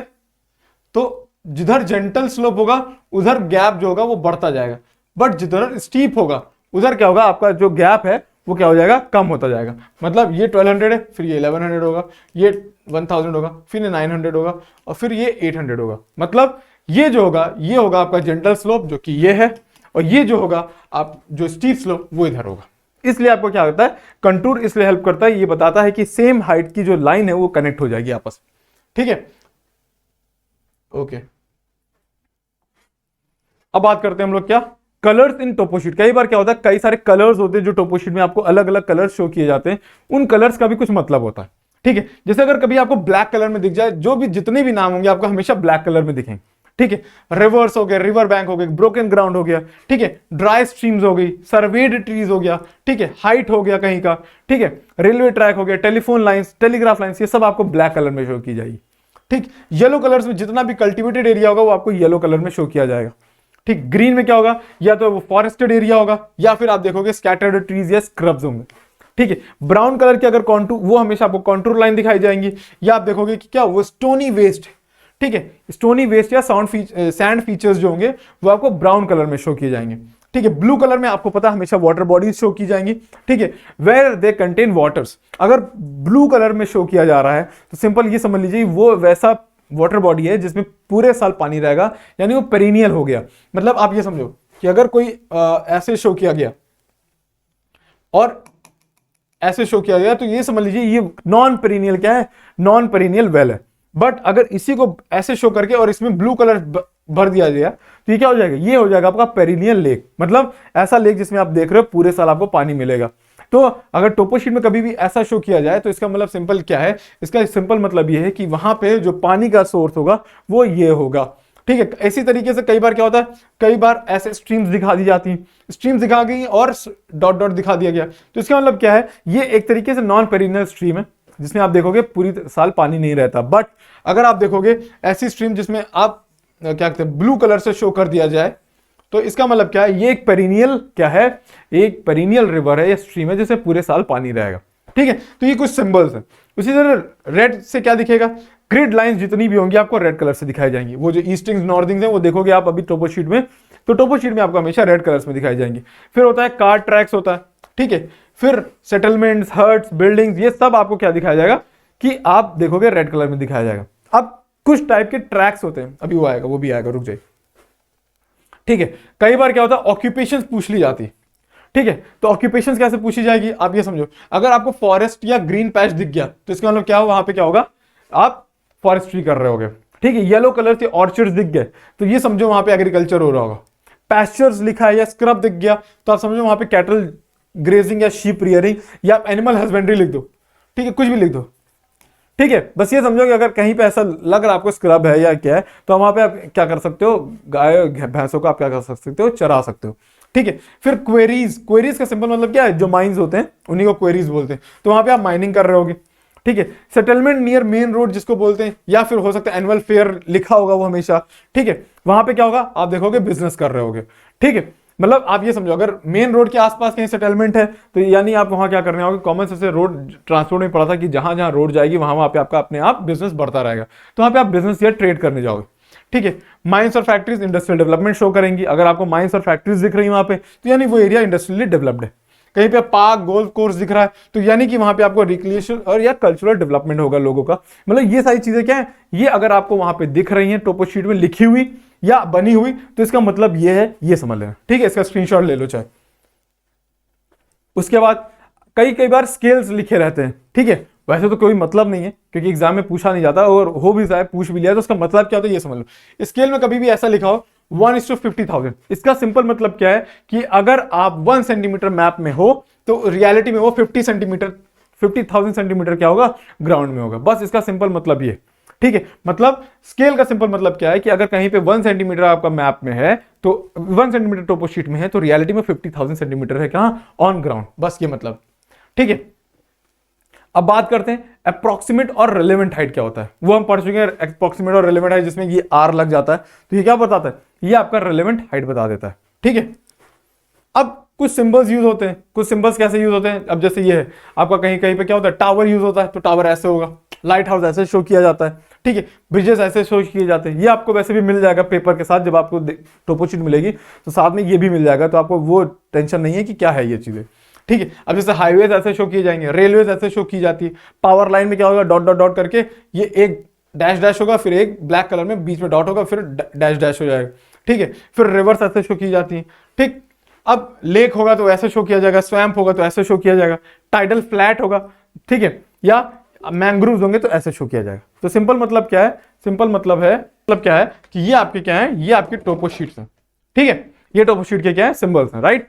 तो जिधर जेंटल स्लोप होगा उधर गैप जो होगा वो बढ़ता जाएगा, बट जिधर स्टीप होगा उधर क्या होगा, आपका जो गैप है वो क्या हो जाएगा, कम होता जाएगा। मतलब ये 1200 है, फिर ये 1100 होगा, ये 1000 होगा, फिर ये 900 होगा, और फिर ये 800 होगा। मतलब ये जो होगा, ये होगा आपका जेंटल स्लोप जो कि ये है, और ये जो होगा आप जो स्टीप स्लोप वो इधर होगा। इसलिए आपको क्या होता है, कंटूर इसलिए हेल्प करता है, ये बताता है कि सेम हाइट की जो लाइन है वो कनेक्ट हो जाएगी आपस में। ठीक है, ओके। अब बात करते हैं हम लोग क्या, कलर्स इन टोपोशीट। कई बार क्या होता है, कई सारे कलर्स होते हैं जो टोपोशीट में आपको अलग अलग कलर्स शो किए जाते हैं, उन कलर्स का भी कुछ मतलब होता है। ठीक है, जैसे अगर कभी आपको ब्लैक कलर में दिख जाए, जो भी जितने भी नाम होंगे आपको हमेशा ब्लैक कलर में दिखेंगे। ठीक है, रिवर्स हो गया, रिवर बैंक हो गया, ब्रोकन ग्राउंड हो गया, ठीक है, ड्राई स्ट्रीम्स हो गई, सर्वेड ट्रीज हो गया, ठीक है, हाइट हो गया कहीं का, ठीक है, रेलवे ट्रैक हो गया, टेलीफोन लाइंस, टेलीग्राफ लाइंस, ये सब आपको ब्लैक कलर में शो की जाएगी। ठीक, येलो कलर्स में जितना भी कल्टिवेटेड एरिया होगा वो आपको येलो कलर में शो किया जाएगा। ठीक, ग्रीन में क्या होगा, या तो वो फॉरेस्टेड एरिया होगा, या फिर आप देखोगे स्कैटर्ड ट्रीज या स्क्रब्स होंगे। ठीक है, ब्राउन कलर की अगर कॉन्टूर, वो हमेशा आपको कॉन्टूर लाइन दिखाई जाएंगी, या आप देखोगे कि क्या वो स्टोनी वेस्ट, ठीक है, स्टोनी वेस्ट या सैंड फीचर्स जो होंगे वो आपको ब्राउन कलर में शो किए जाएंगे। ठीक है, ब्लू कलर में आपको पता हमेशा वाटर बॉडीज शो की जाएंगी। ठीक है, वेयर दे कंटेन वाटर्स, अगर ब्लू कलर में शो किया जा रहा है तो सिंपल ये समझ लीजिए वो वैसा वाटर बॉडी है जिसमें पूरे साल पानी रहेगा, यानी वो पेरिनियल हो गया। मतलब आप ये समझो कि अगर कोई ऐसे शो किया गया और ऐसे शो किया गया, तो ये समझ लीजिए ये नॉन पेरिनियल क्या है, नॉन पेरिनियल वेल है। बट अगर इसी को ऐसे शो करके और इसमें ब्लू कलर भर दिया गया तो ये क्या हो जाएगा, ये हो जाएगा आपका पेरिनियल लेक, मतलब ऐसा लेक जिसमें आप देख रहे हो पूरे साल आपको पानी मिलेगा। तो अगर टोपोशीट में कभी भी ऐसा शो किया जाए तो इसका मतलब सिंपल क्या है, इसका सिंपल मतलब ये है कि वहां पे जो पानी का सोर्स होगा वो ये होगा। ठीक है, इसी तरीके से कई बार क्या होता है, कई बार ऐसे स्ट्रीम्स दिखा दी जाती हैं, स्ट्रीम्स दिखा गई और डॉट डॉट दिखा दिया गया, तो इसका मतलब क्या है, ये एक तरीके से नॉन पेरिनियल स्ट्रीम है जिसमें आप देखोगे पूरी साल पानी नहीं रहता। बट अगर आप देखोगे ऐसी स्ट्रीम जिसमें आप क्या कहते हैं ब्लू कलर से शो कर दिया जाए, तो इसका मतलब क्या है, ये एक पेरिनियल क्या है, एक पेरिनियल रिवर है या स्ट्रीम है जिसमें पूरे साल पानी रहेगा। ठीक है, तो ये कुछ सिंबल्स हैं। उसी तरह रेड से क्या दिखेगा, ग्रिड लाइंस जितनी भी होंगी आपको रेड कलर से दिखाई जाएंगी। वो जो ईस्टिंग्स नॉर्थिंग्स हैं वो देखोगे आप अभी टोपो शीट में, तो टोपो शीट में आपको हमेशा रेड कलर्स में दिखाई जाएंगी। फिर होता है कार ट्रैक्स होता है, ठीक है, फिर सेटलमेंट्स, हर्ट्स, बिल्डिंग्स, ये सब आपको क्या दिखाया जाएगा कि आप देखोगे रेड कलर में दिखाया जाएगा। अब कुछ टाइप के ट्रैक्स होते हैं, अभी वो आएगा, वो भी आएगा, रुक जाइए, ठीक है। कई बार क्या होता है ऑक्यूपेशंस पूछ ली जाती, ठीक है, तो ऑक्यूपेशंस कैसे पूछी जाएगी आप ये समझो। अगर आपको फॉरेस्ट या ग्रीन पैच दिख गया तो इसका मतलब क्या हो, वहां पे क्या होगा, आप फॉरेस्ट्री कर रहे होगे, ठीक है। येलो कलर के ऑर्चर्ड्स दिख गए तो ये समझो वहां पे एग्रीकल्चर हो रहा होगा। पैस्चर्स लिखा है या स्क्रब दिख गया तो आप समझो वहां पे कैटल ग्रेजिंग या शीप रियरिंग या एनिमल हस्बेंड्री लिख दो, ठीक है, कुछ भी लिख दो, ठीक है। बस ये समझो कि अगर कहीं पे ऐसा लग रहा है आपको स्क्रब है या क्या है, तो वहां पे आप क्या कर सकते हो, गाय भैंसों को आप क्या कर सकते हो, चरा सकते हो, ठीक है। फिर क्वेरीज, क्वेरीज का सिंपल मतलब क्या है, जो माइंस होते हैं उन्हीं को क्वेरीज बोलते हैं, तो वहां पे आप माइनिंग कर रहे होगे, ठीक है। सेटलमेंट नियर मेन रोड जिसको बोलते हैं, या फिर हो सकता है एनुअल फेयर लिखा होगा वो हमेशा, ठीक है, वहां पे क्या होगा, आप देखोगे बिजनेस कर रहे होगे, ठीक है। मतलब आप ये समझो अगर मेन रोड के आसपास कहीं सेटलमेंट है तो यानी आप वहां क्या करने होगे, कॉमन सेंस से रोड ट्रांसपोर्ट में पड़ा था कि जहां जहां रोड जाएगी वहां वहां पे आपका अपने आप बिजनेस बढ़ता रहेगा, तो वहां पे आप बिजनेस या ट्रेड करने जाओगे, ठीक है। माइंस और फैक्ट्रीज इंडस्ट्रियल डेवलपमेंट शो करेंगी, अगर आपको माइंस और फैक्ट्रीज दिख रही है वहां पे तो यानी वो एरिया इंडस्ट्रियली डेवलप्ड है। कहीं पे पार्क गोल्फ कोर्स दिख रहा है तो यानी कि वहां पे आपको रिक्रिएशन और या कल्चरल डेवलपमेंट होगा लोगों का। मतलब ये सारी चीजें क्या है, ये अगर आपको वहां पे दिख रही हैं टोपो शीट में लिखी हुई या बनी हुई तो इसका मतलब ये है, ये समझ लेना, ठीक है। इसका स्क्रीनशॉट ले लो चाहे। उसके बाद कई कई बार स्केल्स लिखे रहते हैं, ठीक है, वैसे तो कोई मतलब नहीं है क्योंकि एग्जाम में पूछा नहीं जाता, और हो भी जाए पूछ भी लिया तो उसका मतलब क्या होता है ये समझ लो। स्केल में कभी भी ऐसा लिखा हो 1:50,000, इसका सिंपल मतलब क्या है कि अगर आप 1 सेंटीमीटर मैप में हो तो रियलिटी में वो 50 सेंटीमीटर 50,000 सेंटीमीटर क्या होगा, ग्राउंड में होगा। बस इसका सिंपल मतलब ये, ठीक है। मतलब स्केल का सिंपल मतलब क्या है कि अगर कहीं पे 1 सेंटीमीटर आपका मैप में है तो 1 सेंटीमीटर टोपो शीट में है तो रियलिटी में 50,000 सेंटीमीटर है कहां, ऑन ग्राउंड, बस ये मतलब, ठीक है। अब बात करते हैं अप्रोक्सीमेट और रेलेवेंट हाइट क्या होता है, वो हम पढ़ चुके हैं। अप्रोक्सीमेट और रेलेवेंट हाइट जिसमें ये आर लग जाता है तो ये क्या बताता है, ये आपका रेलेवेंट हाइट बता देता है, ठीक है। अब कुछ सिंबल्स यूज होते हैं, कुछ सिंबल्स कैसे यूज होते हैं, अब जैसे ये है आपका कहीं कहीं पे क्या होता है टावर यूज होता है तो टावर ऐसे होगा, लाइट हाउस ऐसे शो किया जाता है, ठीक है, ब्रिजेस ऐसे शो किए जाते हैं। ये आपको वैसे भी मिल जाएगा पेपर के साथ, जब आपको टोपो शीट मिलेगी तो साथ में ये भी मिल जाएगा, तो आपको वो टेंशन नहीं है कि क्या है ये चीजें, ठीक है। अब जैसे हाईवेज ऐसे शो किए जाएंगे, रेलवेज ऐसे शो की जाती है, पावर लाइन में क्या होगा डॉट डॉट डॉट करके ये एक डैश डैश होगा, फिर एक ब्लैक कलर में बीच में डॉट होगा, फिर डैश डैश हो जाएगा, ठीक है। फिर रिवर्स ऐसे शो की जाती है, ठीक। अब लेक होगा तो ऐसे शो किया जाएगा, स्वैम्प होगा तो ऐसे शो किया जाएगा, टाइडल फ्लैट होगा, ठीक है, या मैंग्रोव्स होंगे तो ऐसे शो किया जाएगा। तो सिंपल मतलब क्या है, सिंपल मतलब है, मतलब क्या है कि ये आपके क्या है, ये आपके टोपो शीट्स हैं, ठीक है, ये टोपो शीट के क्या है, सिंबल्स हैं, राइट।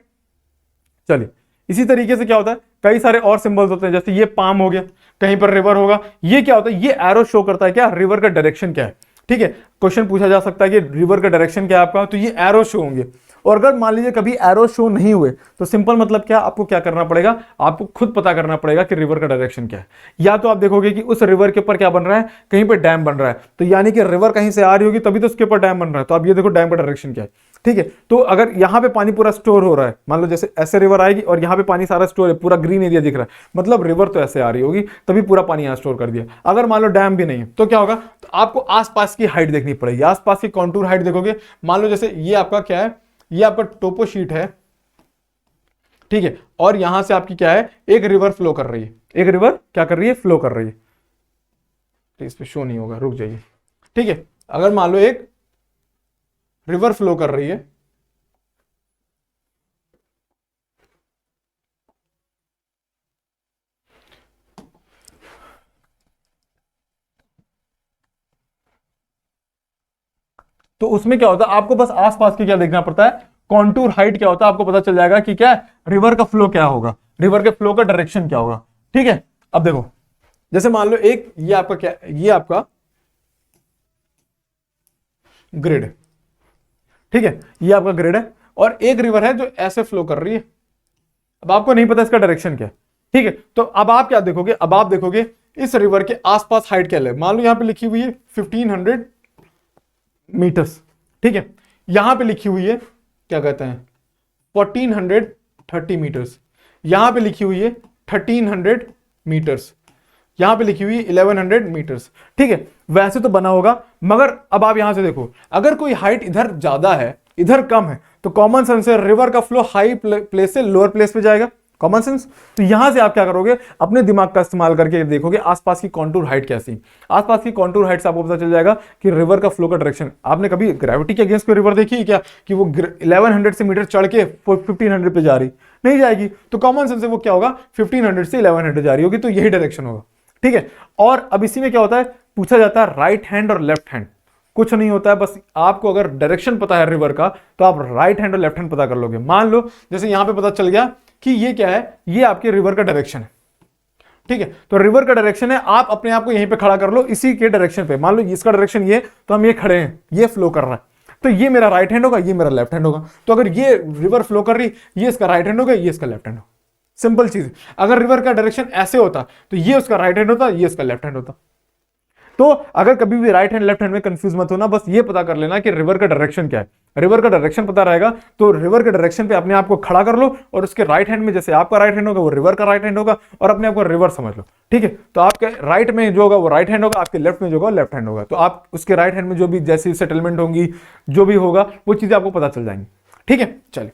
चलिए इसी तरीके से क्या होता है, कई सारे और सिंबल्स होते हैं, जैसे ये पाम हो गया, कहीं पर रिवर होगा, ये क्या होता है, ये एरो शो करता है क्या, रिवर का डायरेक्शन क्या है, ठीक है। क्वेश्चन पूछा जा सकता है कि रिवर का डायरेक्शन क्या है आपका, तो ये एरो शो होंगे। और अगर मान लीजिए कभी एरो शो नहीं हुए तो सिंपल मतलब क्या, आपको क्या करना पड़ेगा, आपको खुद पता करना पड़ेगा कि रिवर का डायरेक्शन क्या है। या तो आप देखोगे कि उस रिवर के ऊपर क्या बन रहा है, कहीं पे डैम बन रहा है, तो यानी कि रिवर कहीं से आ रही होगी तभी तो उसके ऊपर डैम बन रहा है, तो आप ये देखो डैम का डायरेक्शन क्या है, ठीक है। तो अगर यहां पे पानी पूरा स्टोर हो रहा है, मान लो जैसे ऐसे रिवर आएगी और यहां पे पानी सारा स्टोर है, पूरा ग्रीन एरिया दिख रहा है, मतलब रिवर तो ऐसे आ रही होगी तभी पूरा पानी यहां स्टोर कर दिया। अगर मान लो डैम भी नहीं है तो क्या होगा, तो आपको आसपास की हाइट देखनी पड़ेगी, आसपास की कॉन्टूर हाइट देखोगे। मान लो जैसे ये आपका क्या है, ये आपका टोपो शीट है, ठीक है, और यहां से आपकी क्या है, एक रिवर फ्लो कर रही है, एक रिवर क्या कर रही है, फ्लो कर रही है, तो इस पे शो नहीं होगा, रुक जाइए, ठीक है। अगर मान लो एक रिवर फ्लो कर रही है, तो उसमें क्या होता है, आपको बस आसपास की क्या देखना पड़ता है, कॉन्टूर हाइट क्या होता है, आपको पता चल जाएगा कि क्या रिवर का फ्लो क्या होगा, रिवर के फ्लो का डायरेक्शन क्या होगा, ठीक है। अब देखो जैसे मान लो एक ये आपका क्या, ये आपका ग्रिड है, ठीक है, ये आपका ग्रिड है और एक रिवर है जो ऐसे फ्लो कर रही है। अब आपको नहीं पता इसका डायरेक्शन क्या है, ठीक है, तो अब आप क्या देखोगे, अब आप देखोगे इस रिवर के आसपास हाइट क्या है। मान लो यहां पे लिखी हुई है 1500 मीटर्स, ठीक है, यहां पे लिखी हुई है क्या कहते हैं 1430 मीटर्स, यहां पे लिखी हुई है 1300 मीटर्स, यहां पे लिखी हुई 1100 मीटर्स। ठीक है, वैसे तो बना होगा, मगर अब आप यहां से देखो, अगर कोई हाइट इधर ज्यादा है इधर कम है तो कॉमन सेंस है रिवर का फ्लो हाई प्लेस से लोअर प्लेस पे जाएगा, कॉमन सेंस। तो यहां से आप क्या करोगे, अपने दिमाग का इस्तेमाल करके देखोगे आसपास की कॉन्टूर हाइट कैसी, आसपास की कॉन्टूर हाइट से आपको पता चल जाएगा कि रिवर का फ्लो का डायरेक्शन। आपने कभी ग्रेविटी के अगेंस्ट कोई रिवर देखी है क्या, कि वो 1100 से मीटर चढ़ के 1500 पे जा रही, नहीं जाएगी। तो कॉमन सेंस से वो क्या होगा, 1500 से 1100 जा रही होगी, तो यही डायरेक्शन होगा। ठीक है, और अब इसी में क्या होता है, पूछा जाता है राइट हैंड और लेफ्ट हैंड। कुछ नहीं होता है, बस आपको अगर डायरेक्शन पता है रिवर का तो आप राइट हैंड और लेफ्ट हैंड पता कर लोगे। मान लो जैसे यहां पे पता चल गया कि ये क्या है, ये आपके रिवर का डायरेक्शन है। ठीक है, तो रिवर का डायरेक्शन है, आप अपने आप को यहीं पे खड़ा कर लो इसी के डायरेक्शन पे। मान लो इसका डायरेक्शन ये, तो हम ये खड़े हैं, ये फ्लो कर रहा है, तो ये मेरा राइट हैंड होगा, ये मेरा लेफ्ट हैंड होगा। तो अगर ये रिवर फ्लो कर रही, ये इसका राइट हैंड होगा, ये इसका लेफ्ट हैंड होगा। सिंपल चीज। अगर रिवर का डायरेक्शन ऐसे होता तो ये उसका राइट हैंड होता, ये इसका लेफ्ट हैंड होता। तो अगर कभी भी राइट हैंड लेफ्ट हैंड में कंफ्यूज मत होना, बस ये पता कर लेना कि रिवर का डायरेक्शन क्या है। रिवर का डायरेक्शन पता रहेगा तो रिवर के डायरेक्शन पे अपने आप को खड़ा कर लो, और उसके राइट हैंड में जैसे आपका राइट हैंड होगा वो रिवर का राइट हैंड होगा, और अपने आप को रिवर समझ लो। ठीक है, तो आपके राइट में जो होगा वो राइट हैंड होगा, आपके लेफ्ट में जो होगा लेफ्ट हैंड होगा। तो आप उसके राइट हैंड में जो भी जैसी सेटलमेंट होंगी, जो भी होगा वो चीजें आपको पता चल जाएंगी। ठीक है, चलिए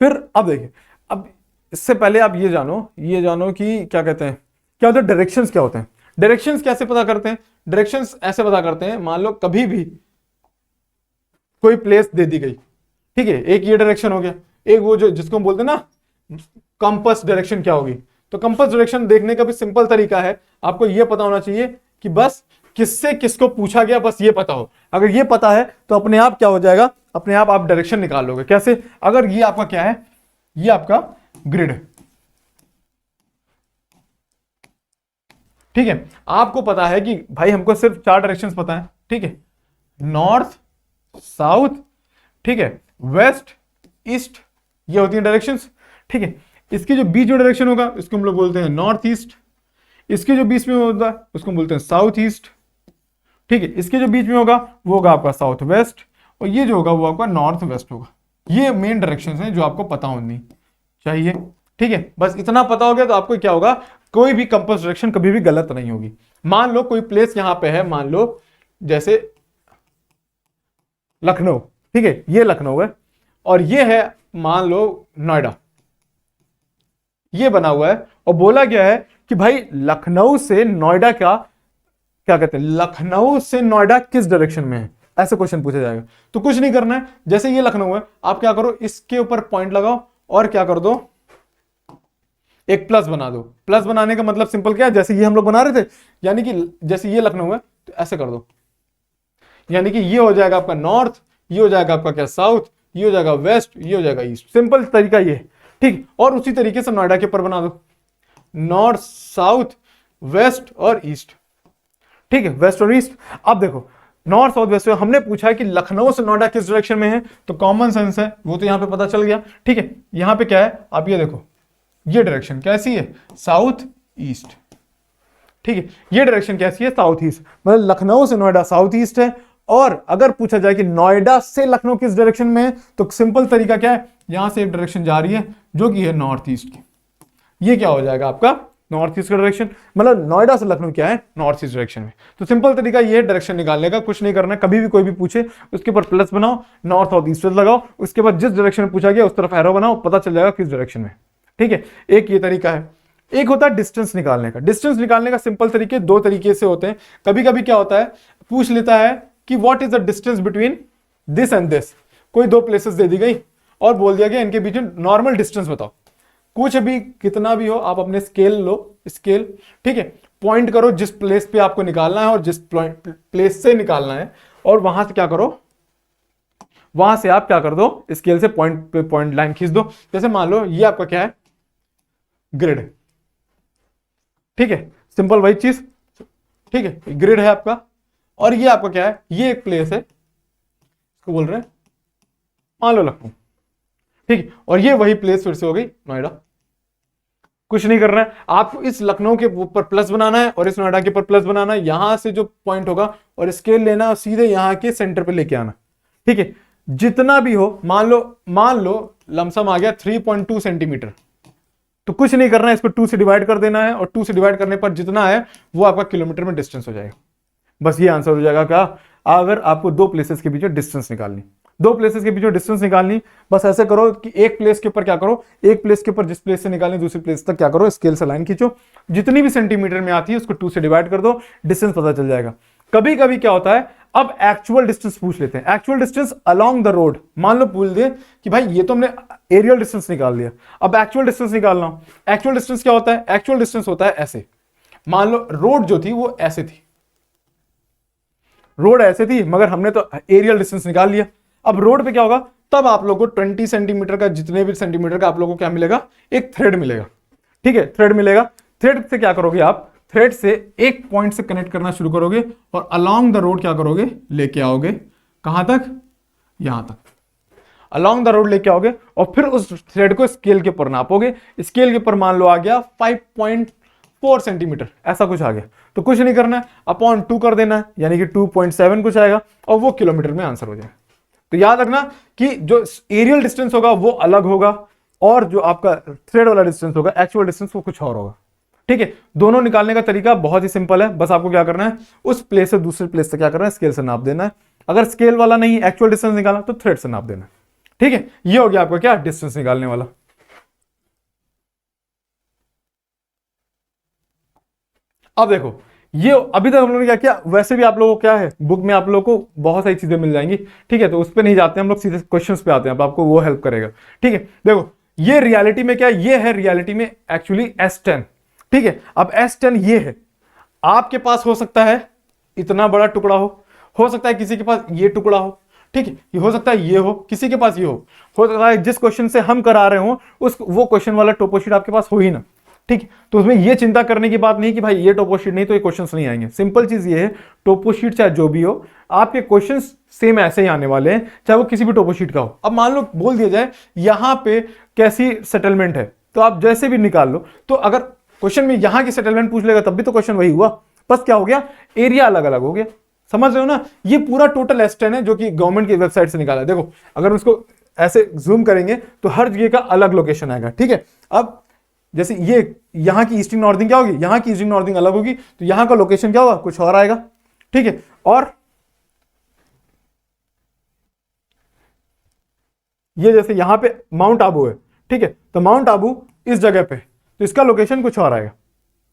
फिर अब देखिए, अब इससे पहले आप ये जानो कि क्या कहते हैं, क्या होता है डायरेक्शंस, क्या होते हैं डायरेक्शंस, कैसे पता करते हैं डायरेक्शंस, ऐसे पता करते हैं। मान लो कभी भी कोई प्लेस दे दी गई, ठीक है, एक ये डायरेक्शन हो गया, एक वो जो जिसको हम बोलते हैं ना कंपास डायरेक्शन क्या होगी। तो कंपास डायरेक्शन देखने का भी सिंपल तरीका है, आपको ये पता होना चाहिए कि बस किससे किसको पूछा गया, बस ये पता हो। अगर ये पता है तो अपने आप क्या हो जाएगा, अपने आप डायरेक्शन निकाल लोगे। कैसे, अगर ये आपका क्या है, ये आपका ग्रिड है, ठीक है, आपको पता है कि भाई हमको सिर्फ 4 डायरेक्शंस पता है। ठीक है, नॉर्थ, साउथ, ठीक है, वेस्ट, ईस्ट, ये होती है डायरेक्शंस। ठीक है, इसके जो बीच में डायरेक्शन होगा इसको हम लोग बोलते हैं नॉर्थ ईस्ट, इसके जो बीच में होता है उसको हम बोलते हैं साउथ ईस्ट। ठीक है, इसके जो बीच में होगा वो होगा आपका साउथ वेस्ट, और ये जो होगा वो आपका नॉर्थ वेस्ट होगा। ये मेन डायरेक्शंस हैं जो आपको पता होनी चाहिए। ठीक है, बस इतना पता हो गया तो आपको क्या होगा, कोई भी कंपास डायरेक्शन कभी भी गलत नहीं होगी। मान लो कोई प्लेस यहां पे है, मान लो जैसे लखनऊ, ठीक है, ये लखनऊ है, और ये है मान लो नोएडा, ये बना हुआ है, और बोला गया है कि भाई लखनऊ से नोएडा का क्या कहते हैं, लखनऊ से नोएडा किस डायरेक्शन में है, ऐसे क्वेश्चन पूछा जाएगा। तो कुछ नहीं करना है, जैसे ये लखनऊ है आप क्या करो, इसके ऊपर पॉइंट लगाओ और क्या कर दो, एक प्लस बना दो। प्लस बनाने का मतलब सिंपल क्या है, जैसे ये हम लोग बना रहे थे, यानी कि जैसे ये लखनऊ है तो ऐसे कर दो, यानी कि ये हो जाएगा आपका नॉर्थ, ये हो जाएगा आपका क्या साउथ, ये हो जाएगा वेस्ट, ये हो जाएगा ईस्ट। सिंपल तरीका ये है। ठीक, और उसी तरीके से नोएडा के ऊपर बना दो, नॉर्थ, साउथ, वेस्ट और ईस्ट। ठीक है, वेस्ट और ईस्ट। अब देखो नॉर्थ साउथ वेस्ट, हमने पूछा है कि लखनऊ से नोएडा किस डायरेक्शन में है, तो कॉमन सेंस है वो तो यहां पे पता चल गया। ठीक है, यहां पे क्या है, आप ये देखो, ये डायरेक्शन कैसी है, साउथ ईस्ट। ठीक है, ये डायरेक्शन कैसी है, साउथ ईस्ट, मतलब लखनऊ से नोएडा साउथ ईस्ट है। और अगर पूछा जाए कि नोएडा से लखनऊ किस डायरेक्शन में है, तो सिंपल तरीका क्या है, यहां से एक डायरेक्शन जा रही है जो कि है नॉर्थ ईस्ट की, ये क्या हो जाएगा आपका नॉर्थ ईस्ट का डायरेक्शन, मतलब नोएडा से लखनऊ क्या है, नॉर्थ ईस्ट डायरेक्शन में। तो सिंपल तरीका ये डायरेक्शन निकालने का, कुछ नहीं करना है, कभी भी कोई भी पूछे उसके ऊपर प्लस बनाओ, नॉर्थ और ईस्ट लगाओ, उसके बाद जिस डायरेक्शन में पूछा गया उस तरफ एरो बनाओ, पता चल जाएगा किस डायरेक्शन में। ठीक है, एक ये तरीका है। एक होता है डिस्टेंस निकालने का। डिस्टेंस निकालने का सिंपल तरीके 2 तरीके से होते हैं। कभी कभी क्या होता है, पूछ लेता है कि what is the distance between this and this, कोई 2 प्लेसेस दे दी गई और बोल दिया गया इनके बीच में नॉर्मल डिस्टेंस बताओ। कुछ भी कितना भी हो, आप अपने स्केल लो, स्केल, ठीक है, पॉइंट करो जिस प्लेस पे आपको निकालना है और जिस प्लेस से निकालना है, और वहां से क्या करो, वहां से आप क्या कर दो, स्केल से पॉइंट पे पॉइंट लाइन खींच दो। जैसे मान लो ये आपका क्या है, ग्रिड, ठीक है, सिंपल वही चीज, ठीक है, ग्रिड है आपका, और ये आपका क्या है, ये एक प्लेस है, इसको बोल रहे हैं मान लो लखनऊ, ठीक है, और ये वही प्लेस फिर से हो गई नोएडा। कुछ नहीं करना है आपको, इस लखनऊ के ऊपर प्लस बनाना है और इस नोएडा के ऊपर प्लस बनाना है, यहां से जो पॉइंट होगा और स्केल लेना और सीधे यहां के सेंटर पे लेके आना। ठीक है, जितना भी हो, मान लो लमसम आ गया 3.2 सेंटीमीटर, तो कुछ नहीं करना है, इसको 2 से डिवाइड कर देना है और 2 से डिवाइड करने पर जितना है वो आपका किलोमीटर में डिस्टेंस हो जाएगा। बस ये आंसर हो जाएगा क्या, अगर आपको दो प्लेसेस के बीच में डिस्टेंस निकालनी, दो प्लेसेस के बीच में डिस्टेंस निकालनी, बस ऐसे करो कि एक प्लेस के ऊपर क्या करो, एक प्लेस के ऊपर जिस प्लेस से निकालनी दूसरी प्लेस तक क्या करो, स्केल से लाइन खींचो, जितनी भी सेंटीमीटर में आती है उसको 2 से डिवाइड कर दो, डिस्टेंस पता चल जाएगा। कभी कभी क्या होता है, अब एक्चुअल डिस्टेंस पूछ लेते हैं, actual distance along the road, मान लो पूछ दे कि भाई ये तो हमने एरियल डिस्टेंस निकाल दिया, अब एक्चुअल डिस्टेंस निकालना हो। एक्चुअल डिस्टेंस क्या होता है, एक्चुअल डिस्टेंस होता है ऐसे, मान लो रोड जो थी वो ऐसे थी, रोड ऐसे थी मगर हमने तो एरियल डिस्टेंस निकाल लिया। अब रोड पे क्या होगा, तब आप लोगों को 20 सेंटीमीटर का, जितने भी सेंटीमीटर का आप लोगों को क्या मिलेगा, एक थ्रेड मिलेगा। ठीक है, थ्रेड मिलेगा, थ्रेड से क्या करोगे आप, थ्रेड से एक पॉइंट से कनेक्ट करना शुरू करोगे और अलोंग द रोड क्या करोगे, लेके आओगे कहां तक, यहां तक, अलोंग द रोड लेके आओगे और फिर उस थ्रेड को स्केल के ऊपर नापोगे, स्केल के ऊपर मान लो आ गया 5.4 सेंटीमीटर, ऐसा कुछ आ गया, तो कुछ नहीं करना है, अपॉन 2 कर देना है, यानी कि 2.7 कुछ आएगा और वो किलोमीटर में आंसर हो जाएगा। तो याद रखना कि जो एरियल डिस्टेंस होगा वो अलग होगा और जो आपका थ्रेड वाला डिस्टेंस होगा, एक्चुअल डिस्टेंस, वो कुछ और होगा। ठीक है, दोनों निकालने का तरीका बहुत ही सिंपल है, बस आपको क्या करना है, उस प्लेस से दूसरे प्लेस से क्या करना है, स्केल से नाप देना है। अगर स्केल वाला नहीं, एक्चुअल डिस्टेंस निकालना, तो थ्रेड से नाप देना है। ठीक है, ये हो गया आपका क्या, डिस्टेंस निकालने वाला। अब देखो, ये अभी तक हम लोगों ने क्या किया, वैसे भी आप लोगों को क्या है, बुक में आप लोगों को बहुत सारी चीजें मिल जाएंगी। ठीक है, तो उस पर नहीं जाते हम लोग, सीधे क्वेश्चंस पे आते हैं, अब आपको वो हेल्प करेगा। ठीक है, देखो ये रियलिटी में क्या, ये है रियलिटी में एक्चुअली S10। ठीक है, अब S10 ये है, आपके पास हो सकता है इतना बड़ा टुकड़ा हो सकता है किसी के पास ये टुकड़ा हो। ठीक है, ये हो सकता है ये हो, किसी के पास ये हो सकता है जिस क्वेश्चन से हम करा रहे हो उस वो क्वेश्चन वाला टोपोशीट आपके पास हो ही ना। ठीक है, तो उसमें ये चिंता करने की बात नहीं कि भाई ये टोपोशीट नहीं तो ये क्वेश्चंस नहीं आएंगे। सिंपल चीज ये है, टोपोशीट चाहे जो भी हो, आपके क्वेश्चंस सेम ऐसे ही आने वाले हैं, चाहे वो किसी भी टोपोशीट का हो। अब मान लो बोल दिया जाए यहां पे कैसी सेटलमेंट है, तो आप जैसे भी निकाल लो, तो अगर क्वेश्चन में यहां की सेटलमेंट पूछ लेगा तब भी तो क्वेश्चन वही हुआ, बस क्या हो गया, एरिया अलग अलग हो गया। समझ रहे हो ना, ये पूरा टोटल S10 है जो कि गवर्नमेंट की वेबसाइट से निकाला है। देखो अगर उसको ऐसे जूम करेंगे तो हर जगह का अलग लोकेशन आएगा। ठीक है, अब जैसे ये यहां की ईस्टिंग नॉर्थिंग क्या होगी, यहां की ईस्टिंग नॉर्थिंग अलग होगी, तो यहां का लोकेशन क्या होगा, कुछ और आएगा। ठीक है, और ये जैसे यहां पे माउंट आबू है, ठीक है, तो माउंट आबू इस जगह पे, तो इसका लोकेशन कुछ और आएगा।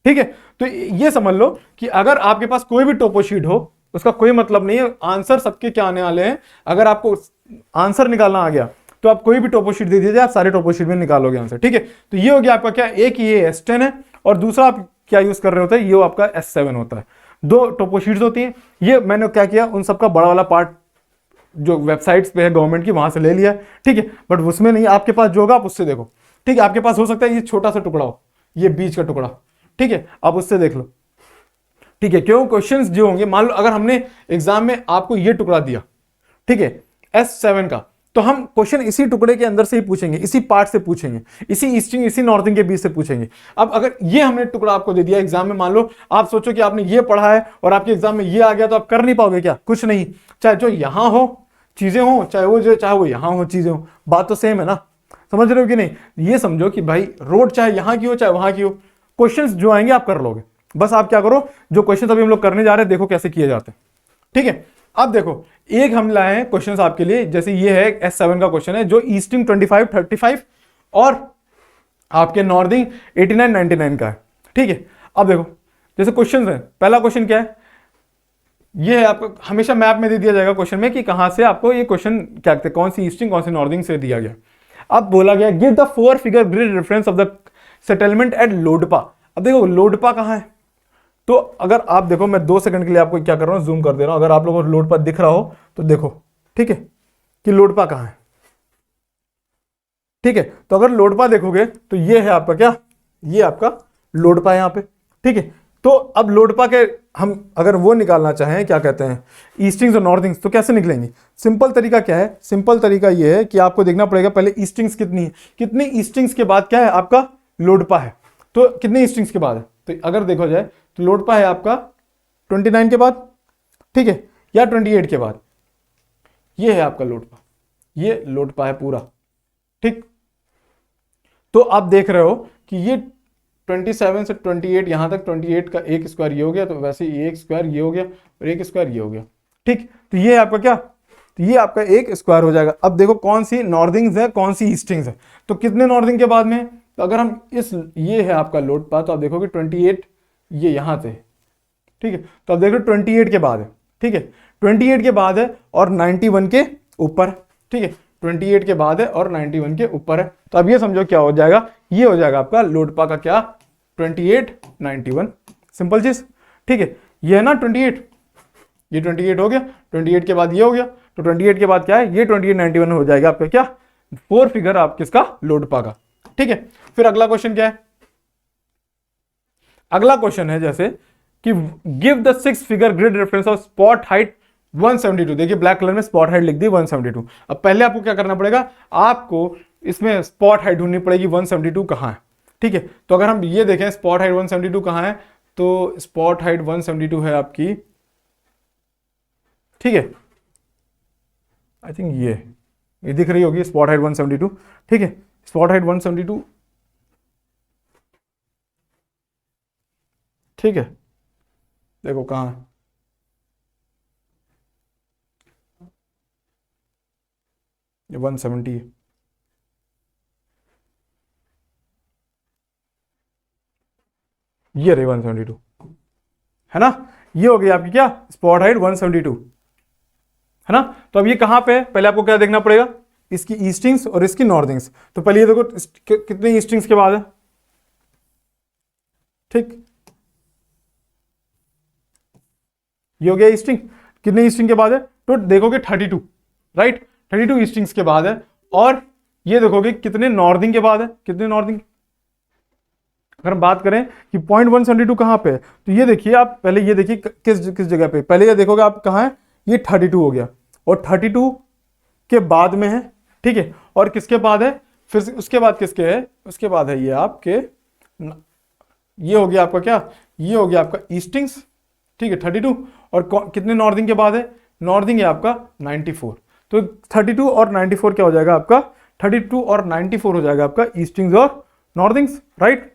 ठीक है, तो ये समझ लो कि अगर आपके पास कोई भी टोपोशीट हो, उसका कोई मतलब नहीं है, आंसर सबके क्या आने वाले हैं। अगर आपको आंसर निकालना आ गया तो आप कोई भी टोपोशीट दे दीजिए, आप सारे टोपोशीट में निकालोगे आंसर। ठीक है, तो ये हो गया आपका क्या, एक ये S10 है और दूसरा आप क्या यूज कर रहे होते हैं, ये आपका S7 होता है। दो टोपोशीट्स होती हैं, ये मैंने क्या किया, उन सबका बड़ा वाला पार्ट जो वेबसाइट्स पे है गवर्नमेंट की, वहां से ले लिया। ठीक है, बट उसमें नहीं, आपके पास जो होगा आप उससे देखो। ठीक है, आपके पास हो सकता है ये छोटा सा टुकड़ा हो, ये बीच का टुकड़ा। ठीक है, आप उससे देख लो। ठीक है, क्यों, क्वेश्चंस जो होंगे, मान लो अगर हमने एग्जाम में आपको ये टुकड़ा दिया, ठीक है, S7 का, तो हम क्वेश्चन इसी टुकड़े के अंदर से ही पूछेंगे, इसी पार्ट से पूछेंगे, इसी ईस्टिंग इसी नॉर्थिंग के बीच से पूछेंगे। अब अगर ये हमने टुकड़ा आपको दे दिया एग्जाम में, मान लो आप सोचो कि आपने ये पढ़ा है और आपके एग्जाम में ये आ गया, तो आप कर नहीं पाओगे क्या, कुछ नहीं। चाहे जो यहां हो चीजें हो, चाहे वो यहां हो चीजें हो, बात तो सेम है ना। समझ रहे हो कि नहीं, ये समझो कि भाई रोड चाहे यहां की हो चाहे वहां की हो, क्वेश्चंस जो आएंगे आप कर लोगे। बस आप क्या करो, जो क्वेश्चन अभी हम लोग करने जा रहे हैं देखो कैसे किए जाते हैं। ठीक है, अब देखो एक हम लाए हैं क्वेश्चंस आपके लिए, जैसे ये है S7 का क्वेश्चन है, जो ईस्टिंग 25, 35 और आपके नॉर्थिंग 89, 99 का है। ठीक है, अब देखो जैसे क्वेश्चंस है, पहला क्वेश्चन क्या है, ये है आपको हमेशा मैप में दे दिया जाएगा क्वेश्चन में कि कहां से आपको ये क्वेश्चन क्या कहते हैं, कौन सी ईस्टिंग कौन सी नॉर्थिंग से दिया गया। अब बोला गया give the 4 figure grid reference of the settlement at Lodpa. अब देखो लोडपा कहां है, तो अगर आप देखो, मैं 2 सेकंड के लिए आपको क्या कर रहा हूं, जूम कर दे रहा हूं, अगर आप लोगों को लोडपा दिख रहा हो तो देखो। ठीक है, कि लोडपा कहां है। ठीक है, तो अगर लोडपा देखोगे तो ये है आपका क्या, ये आपका लोडपा है यहां पे। ठीक है, तो अब लोडपा के हम अगर वो निकालना चाहें, क्या कहते हैं, ईस्टिंग्स और नॉर्थिंग्स, तो कैसे निकलेंगे। सिंपल तरीका क्या है, सिंपल तरीका ये है कि आपको देखना पड़ेगा पहले ईस्टिंग्स कितनी है, कितनी ईस्टिंग्स के बाद क्या है आपका लोडपा है। तो कितने ईस्टिंग्स के बाद है? तो अगर देखा जाए तो लोडपा है आपका 29 के बाद, ठीक है, या 28 के बाद। ये है आपका लोडपा, ये लोडपा है पूरा, ठीक। तो आप देख रहे हो कि ये 27 से 28 यहां तक, 28 का एक स्क्वायर ये हो गया, तो वैसे ही एक स्क्वायर ये हो गया और एक स्क्वायर ये हो गया, ठीक। तो ये आपका क्या, तो ये आपका एक स्क्वायर हो जाएगा। अब देखो कौन सी नॉर्थिंग्स है, कौन सी ईस्टिंग्स है। तो कितने नॉर्थिंग के बाद में, तो अगर हम ये है आपका लोडपा, तो आप देखोगे 28 ये यहां से, ठीक है। तो आप देख रहे हो 28 के बाद है, ठीक है, 28 के बाद है और 91 के ऊपर, ठीक है, 28 के बाद है और 91 के ऊपर है। तो अब ये समझो क्या हो जाएगा, ये हो जाएगा आपका लोडपा का क्या, 28 91, सिंपल चीज, ठीक है। ये है ना 28, ये 28 हो गया, 28 के बाद ये हो गया, तो 28 के बाद क्या है, ये 28 91 हो जाएगा आपका क्या, 4 फिगर आप किसका, लोडपा का, ठीक है। फिर अगला क्वेश्चन क्या है, अगला क्वेश्चन है जैसे कि give the 6 figure grid reference of spot height 172। देखिए ब्लैक कलर में स्पॉट हाइट लिख दी 172। अब पहले आपको क्या करना पड़ेगा, आपको इसमें स्पॉट हाइट ढूंढनी पड़ेगी 172 कहां है, ठीक है। तो अगर हम ये देखें स्पॉट हाइट 172 कहां है, तो स्पॉट हाइट 172 है आपकी, ठीक है, आई थिंक ये दिख रही होगी स्पॉट हाइट 172, ठीक है। स्पॉट हाइट 172, ठीक है, देखो कहां है, ये 170 है, ये रही 172, है ना। ये हो गई आपकी क्या, स्पॉट हाइट 172, है ना। तो अब ये कहां पे है, पहले आपको क्या देखना पड़ेगा, इसकी ईस्टिंग्स और इसकी नॉर्थिंग्स। तो पहले ये देखो कितने ईस्टिंग्स के बाद है, ठीक, ये हो गया ईस्टिंग। कितने ईस्टिंग के बाद है, तो देखोगे 32, राइट, 32 ईस्टिंग्स के बाद है। और ये देखोगे कितने नॉर्थिंग के बाद है, कितने नॉर्थिंग। अगर हम बात करें कि पॉइंट 172 कहां पे है, तो ये देखिए आप पहले ये देखिए किस किस जगह पे, पहले ये देखोगे आप कहां है, ये 32 हो गया और 32 के बाद में है, ठीक है। और किसके बाद है, फिर उसके बाद किसके है, उसके बाद है ये आपके, ये हो गया आपका क्या, ये हो गया आपका ईस्टिंग्स, ठीक है, 32। और कितने नॉर्थिंग के बाद है, नॉर्थिंग है आपका 94। तो 32 और 94 क्या हो जाएगा आपका, 32 और 94 हो जाएगा आपका ईस्टिंग्स और नॉर्थिंग्स, राइट।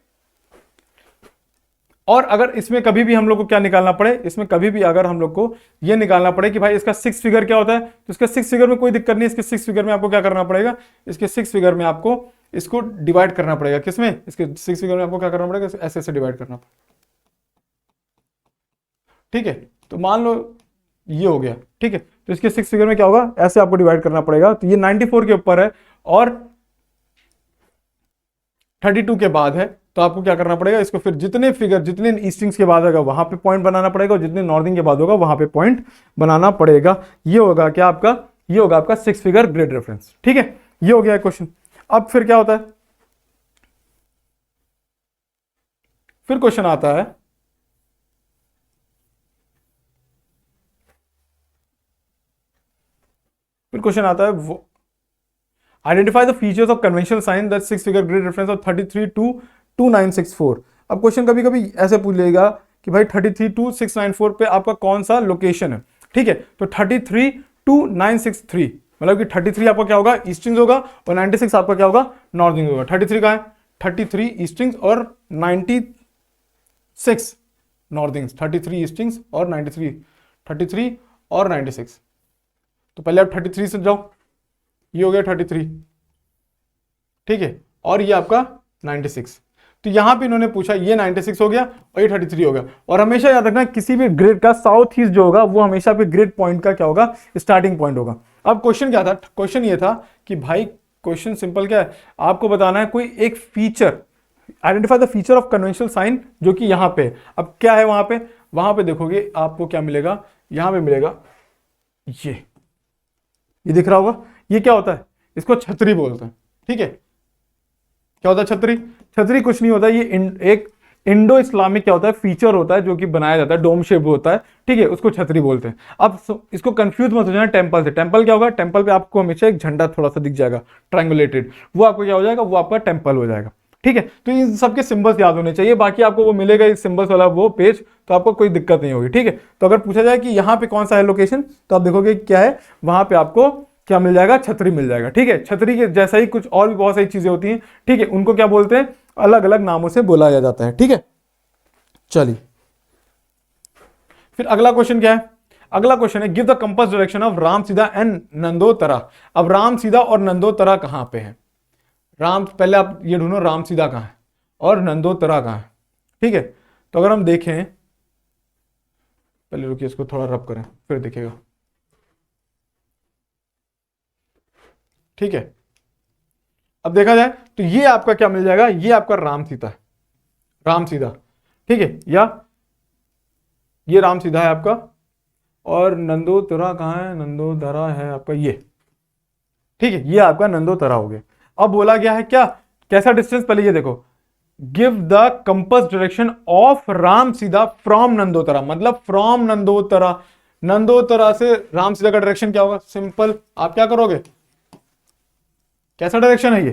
और अगर इसमें कभी भी हम लोग को क्या निकालना पड़े, इसमें कभी भी अगर हम लोग को ये निकालना पड़े कि भाई इसका 6 फिगर क्या होता है, तो इसका 6 फिगर में कोई दिक्कत नहीं, इसके 6 फिगर में आपको क्या करना पड़ेगा, इसके 6 फिगर में आपको इसको डिवाइड करना पड़ेगा, किसमें, इसके 6 फिगर में आपको क्या करना पड़ेगा, ऐसे ऐसे डिवाइड करना पड़ेगा, ठीक है। तो मान लो ये हो गया, ठीक है, तो इसके 6 फिगर में क्या होगा, ऐसे आपको डिवाइड करना पड़ेगा। तो ये 94 के ऊपर है और 32 के बाद है, तो आपको क्या करना पड़ेगा, इसको फिर जितने फिगर जितने ईस्टिंग्स के बाद होगा वहां पे पॉइंट बनाना पड़ेगा और जितने नॉर्थिंग के बाद होगा वहां पे पॉइंट बनाना पड़ेगा। ये होगा क्या आपका, ये होगा आपका 6 फिगर ग्रिड रेफरेंस, ठीक है। ये हो गया क्वेश्चन। अब फिर क्या होता है, फिर क्वेश्चन आता है, फिर क्वेश्चन आता है वो identify the features of conventional sign that 6 figure grid reference of 33 to 2964। अब क्वेश्चन कभी कभी ऐसे पूछ लेगा कि भाई 33 to 694 पे आपका कौन सा लोकेशन है, ठीक है। तो 33 to 963 मतलब कि 33 आपका क्या होगा, ईस्टिंग्स होगा और 96 आपका क्या होगा, नॉर्थिंग होगा। 33 का है, 33 ईस्टिंग्स और 96 नॉर्थिंग्स, 33 ईस्टिंग्स और 93, 33 और 96। तो पहले आप 33 से जाओ, ये हो गया 33, ठीक है, और ये आपका 96। तो यहां पे इन्होंने पूछा ये 96 हो गया और ये 33 हो गया। और हमेशा याद रखना किसी भी ग्रिड का साउथ ईस्ट जो होगा वो हमेशा पे ग्रिड पॉइंट का क्या होगा, स्टार्टिंग पॉइंट होगा। अब क्वेश्चन क्या था, क्वेश्चन ये था कि भाई क्वेश्चन सिंपल क्या है, आपको बताना है कोई एक feature, identify the feature of conventional sign जो कि यहां पे। अब क्या है वहां पे देखोगे आपको क्या मिलेगा, यहां पे मिलेगा ये दिख रहा होगा, ये क्या होता है, इसको छतरी बोलते हैं, ठीक है। क्या होता है छतरी, छतरी कुछ नहीं होता, ये एक इंडो इस्लामिक क्या होता है, फीचर होता है जो कि बनाया जाता है, डोम शेप होता है, ठीक है, उसको छतरी बोलते हैं। अब इसको कंफ्यूज मत हो जाना टेंपल से। टेंपल क्या होगा, टेंपल पे आपको हमेशा एक झंडा थोड़ा सा दिख जाएगा ट्रायंगुलेटेड, वो आपको क्या हो जाएगा, वो आपका टेंपल हो जाएगा। ठीक है, तो इन सबके सिंबल्स याद होने चाहिए, बाकी आपको वो मिलेगा इस सिंबल्स वाला वो पेज, तो आपको कोई दिक्कत नहीं होगी। ठीक है, तो अगर पूछा जाए कि यहाँ पे कौन सा है लोकेशन, तो आप देखोगे क्या है, वहां पे आपको क्या मिल जाएगा, छतरी मिल जाएगा। ठीक है, छतरी के जैसा ही कुछ और भी बहुत सारी चीजें होती हैं। ठीक है, उनको क्या बोलते हैं, अलग अलग नामों से बुलाया जाता है। ठीक है, चलिए फिर अगला क्वेश्चन क्या है, अगला क्वेश्चन है give the compass direction of Ram सीधा एंड नंदोतरा। अब राम सीधा और नंदोतरा कहां पे है, राम, पहले आप ये ढूंढो राम सीधा कहां है और नंदोतरा कहां है। ठीक है, तो अगर हम देखें, पहले रुकिए इसको थोड़ा रब करें फिर दिखेगा। ठीक है, अब देखा जाए तो ये आपका क्या मिल जाएगा, ये आपका राम सीधा है, राम सीधा। ठीक है, या ये राम सीधा है आपका, और नंदोतरा कहां है, नंदोदरा है आपका ये। ठीक है, ये आपका नंदोतरा हो गया। अब बोला गया है क्या, कैसा डिस्टेंस, पहले ये देखो, give the compass direction of Ram सीधा फ्रॉम नंदोतरा, मतलब फ्रॉम नंदोतरा, नंदोतरा से राम सीधा का डायरेक्शन क्या होगा, सिंपल, आप क्या करोगे, कैसा डायरेक्शन है ये,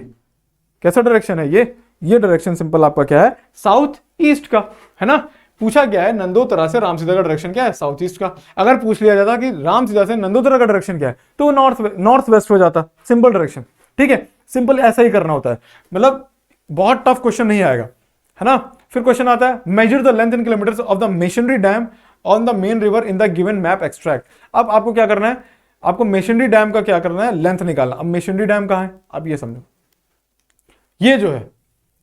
कैसा डायरेक्शन है ये डायरेक्शन सिंपल आपका क्या है, साउथ ईस्ट का, है ना। पूछा गया है नंदोतरा से राम सीधा का डायरेक्शन क्या है, साउथ ईस्ट का। अगर पूछ लिया जाता कि राम सीधा से नंदोतरा का डायरेक्शन क्या है, तो नॉर्थ वेस्ट हो जाता, सिंपल डायरेक्शन। ठीक है, सिंपल ऐसा ही करना होता है, मतलब बहुत टफ क्वेश्चन नहीं आएगा, है ना। फिर क्वेश्चन आता है measure the length in kilometers of the masonry dam on the main river in the given map extract. अब आपको क्या करना है, आपको मेशनरी डैम का क्या करना है, लेंथ निकालना। अब मेशनरी डैम कहां है, आप ये समझो, ये जो है